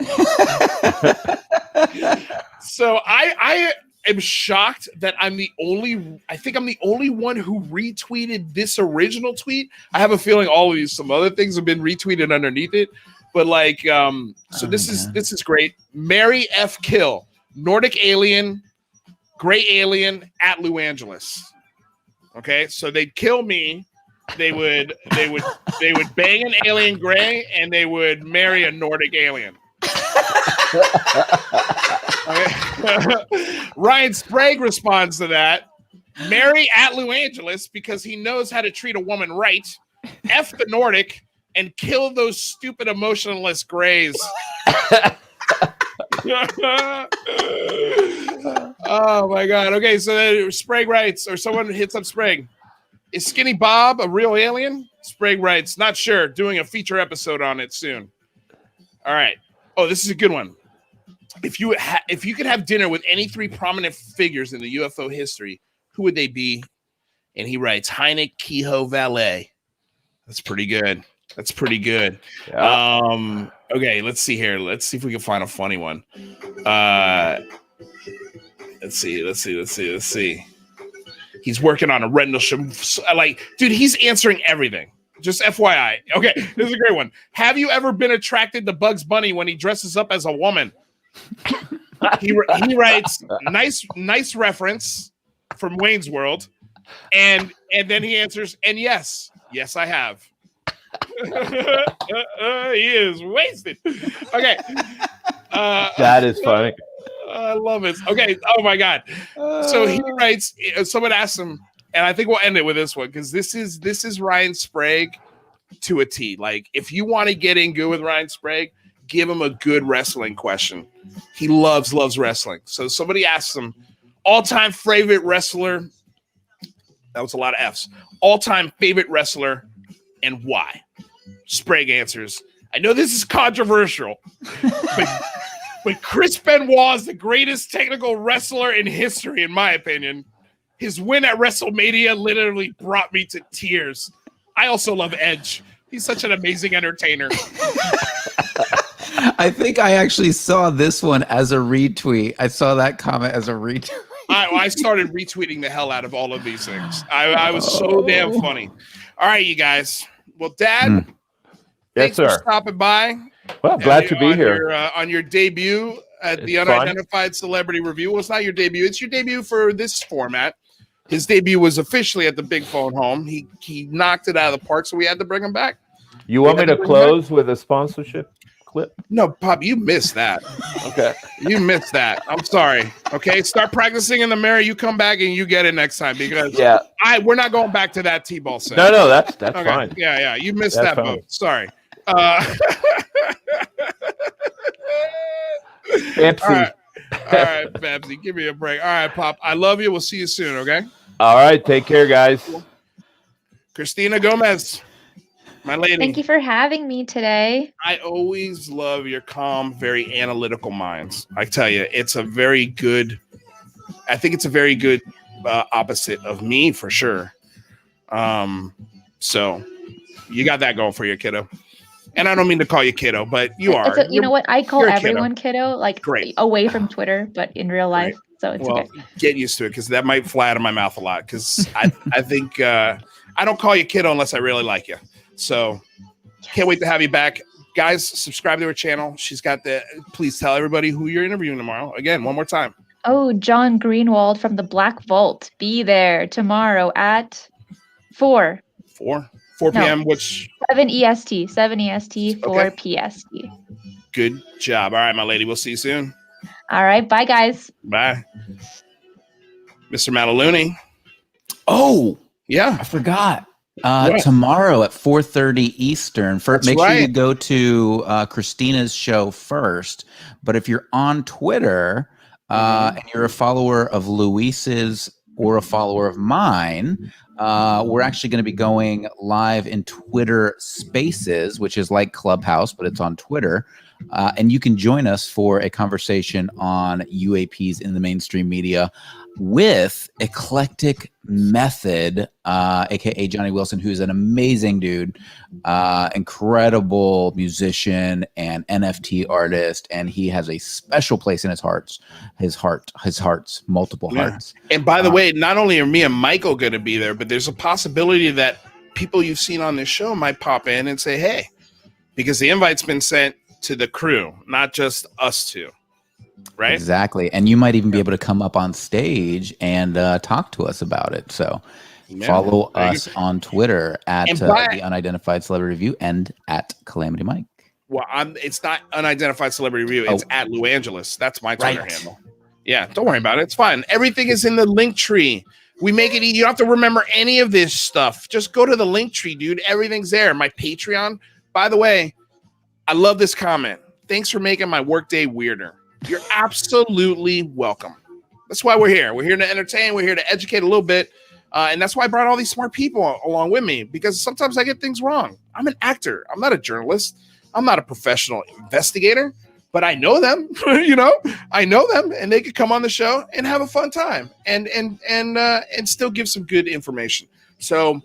So I am shocked that I'm the only one who retweeted this original tweet. I have a feeling all of some other things have been retweeted underneath it. But this is great. Mary F. Kill, Nordic alien, gray alien at Los Angeles. Okay, so they'd kill me. They would bang an alien gray, and they would marry a Nordic alien. Ryan Sprague responds to that. Marry at Los Angeles because he knows how to treat a woman right. F the Nordic and kill those stupid emotionless grays. Oh my God. Okay, so then Sprague writes, or someone hits up Sprague. Is Skinny Bob a real alien? Sprague writes, not sure. Doing a feature episode on it soon. All right. Oh, this is a good one. If you could have dinner with any three prominent figures in the UFO history, who would they be? And he writes, Hynek, Kehoe, Valet. That's pretty good. Yeah. Okay, let's see here. Let's see if we can find a funny one. Let's see. He's working on a Rendall show. Dude, he's answering everything. Just FYI. Okay, this is a great one. Have you ever been attracted to Bugs Bunny when he dresses up as a woman? He writes, nice reference from Wayne's World. And then he answers, and yes, I have. He is wasted. Okay. That is funny. I love it. Okay. Oh my God. So he writes. Someone asked him, and I think we'll end it with this one because this is Ryan Sprague to a T. Like, if you want to get in good with Ryan Sprague, give him a good wrestling question. He loves wrestling. So somebody asks him, all-time favorite wrestler. That was a lot of F's. All-time favorite wrestler and why? Sprague answers, I know this is controversial, but Chris Benoit is the greatest technical wrestler in history, in my opinion. His win at WrestleMania literally brought me to tears. I also love Edge. He's such an amazing entertainer. I think I actually saw this one as a retweet. I saw that comment as a retweet. I started retweeting the hell out of all of these things. I was so damn funny. All right, you guys. Well, Dad, thanks for stopping by. Well, glad to be here. On your debut at the Unidentified Celebrity Review. Well, it's not your debut. It's your debut for this format. His debut was officially at the Big Phone Home. He knocked it out of the park, so we had to bring him back. You want me to close with a sponsorship clip? No, Pop, you missed that. Okay. You missed that. I'm sorry. Okay, start practicing in the mirror. You come back and you get it next time because we're not going back to that T-ball set. No, that's fine. Yeah, you missed that vote. Sorry. Pepsi. All right, Babsy, give me a break. All right, Pop, I love you. We'll see you soon, okay? All right, take care, guys. Cristina Gomez, my lady. Thank you for having me today. I always love your calm, very analytical minds. I tell you, it's a very good, I think it's a very good opposite of me for sure. So you got that going for you, kiddo. And I don't mean to call you kiddo, but you are. You know what? I call everyone kiddo, like away from Twitter, but in real life. Great. So it's okay. Get used to it because that might fly out of my mouth a lot. Because I think I don't call you kiddo unless I really like you. So can't wait to have you back. Guys, subscribe to her channel. She's got please tell everybody who you're interviewing tomorrow. Again, one more time. Oh, John Greenwald from the Black Vault. Be there tomorrow at 4 p.m. Which 7 EST, 4 PST. Good job. All right, my lady. We'll see you soon. All right. Bye, guys. Bye. Mr. Mataluni. Oh, yeah. I forgot. Tomorrow at 4:30 Eastern. Make sure you go to Cristina's show first. But if you're on Twitter and you're a follower of Luis's or a follower of mine, we're actually going to be going live in Twitter Spaces, which is like Clubhouse, but it's on Twitter. And you can join us for a conversation on UAPs in the mainstream media with Eclectic Method, aka Johnny Wilson, who's an amazing dude, incredible musician and NFT artist, and he has a special place in his hearts, multiple hearts. And by the way, not only are me and Michael going to be there, but there's a possibility that people you've seen on this show might pop in and say, "Hey," because the invite's been sent to the crew, not just us two. Right? Exactly. And you might even be able to come up on stage and talk to us about it. So follow us on Twitter at the Unidentified Celebrity Review and at Calamity Mike. Well, it's not Unidentified Celebrity Review. It's at Lou Angeles. That's my Twitter handle. Yeah, don't worry about it. It's fine. Everything is in the Linktree. We make it easy. You don't have to remember any of this stuff. Just go to the Linktree, dude. Everything's there. My Patreon. By the way, I love this comment. Thanks for making my workday weirder. You're absolutely welcome. That's why we're here. We're here to entertain. We're here to educate a little bit. And that's why I brought all these smart people along with me, because sometimes I get things wrong. I'm an actor. I'm not a journalist. I'm not a professional investigator, but I know them. I know them, and they could come on the show and have a fun time and still give some good information. So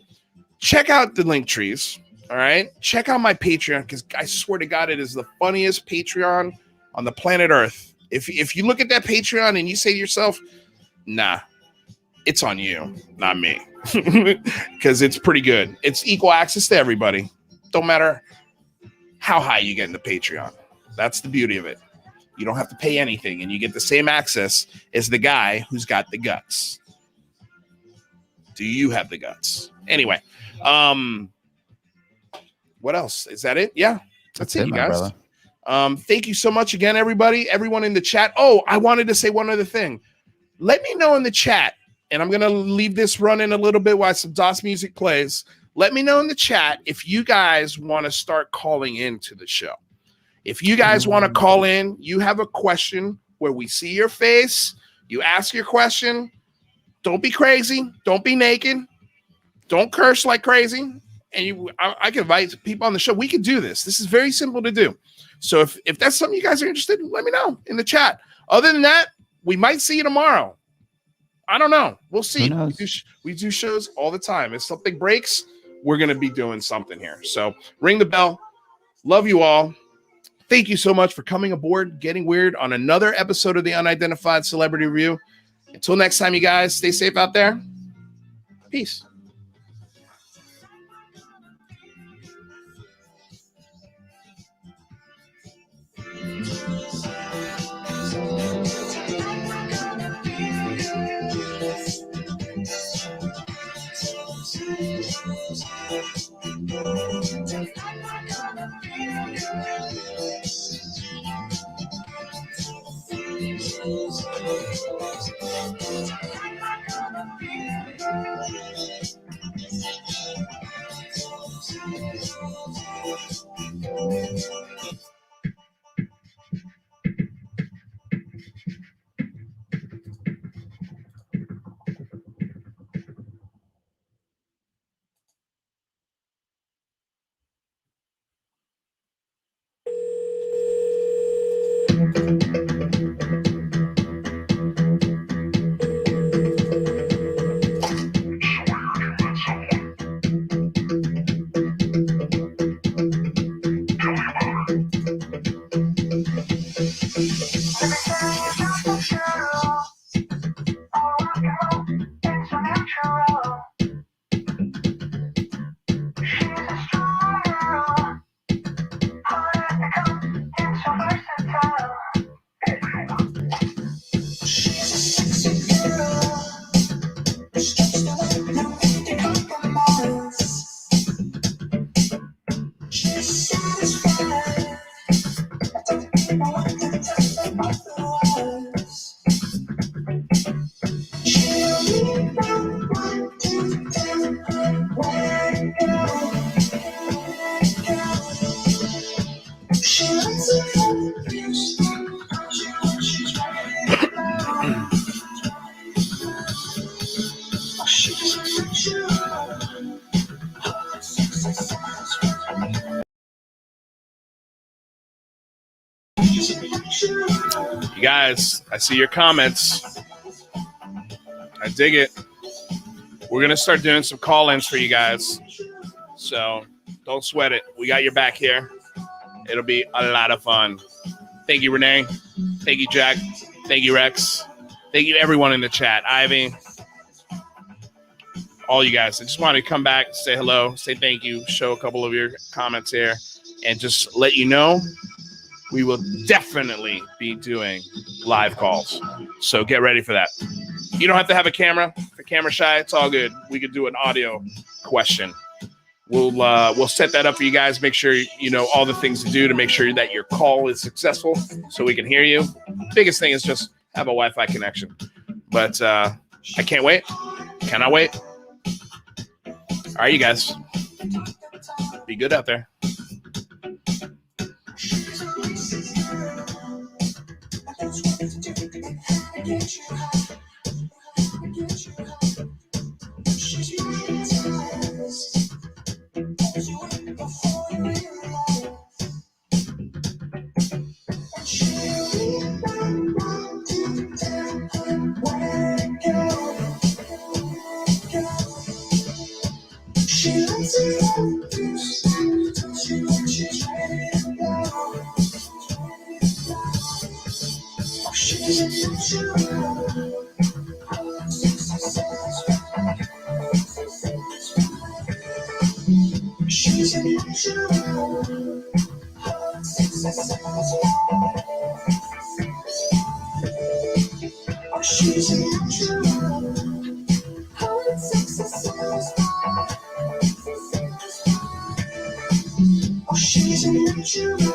check out the link trees. All right. Check out my Patreon, because I swear to God, it is the funniest Patreon on the planet Earth. If you look at that Patreon and you say to yourself, nah, it's on you, not me, because it's pretty good. It's equal access to everybody. Don't matter how high you get in the Patreon. That's the beauty of it. You don't have to pay anything, and you get the same access as the guy who's got the guts. Do you have the guts? Anyway, what else? Is that it? Yeah, that's it, you guys. Brother. Thank you so much again, everybody, everyone in the chat. Oh, I wanted to say one other thing. Let me know in the chat, and I'm going to leave this running a little bit while some DOS music plays. Let me know in the chat if you guys want to start calling into the show. If you guys want to call in, you have a question where we see your face, you ask your question. Don't be crazy. Don't be naked. Don't curse like crazy. And I can invite people on the show. We can do this. This is very simple to do. So if that's something you guys are interested in, let me know in the chat. Other than that, we might see you tomorrow. I don't know. We'll see. We do shows all the time. If something breaks, we're going to be doing something here. So ring the bell. Love you all. Thank you so much for coming aboard, Getting Weird, on another episode of the Unidentified Celebrity Review. Until next time, you guys, stay safe out there. Peace. You guys, I see your comments. I dig it. We're going to start doing some call-ins for you guys. So don't sweat it. We got your back here. It'll be a lot of fun. Thank you, Renee. Thank you, Jack. Thank you, Rex. Thank you, everyone in the chat. Ivy. All you guys. I just wanted to come back, say hello, say thank you, show a couple of your comments here, and just let you know we will definitely be doing live calls. So get ready for that. You don't have to have a camera. If you're camera shy, it's all good. We could do an audio question. We'll set that up for you guys. Make sure you know all the things to do to make sure that your call is successful so we can hear you. Biggest thing is just have a Wi-Fi connection. But I can't wait. Cannot wait. All right, you guys. Be good out there. She's a natural.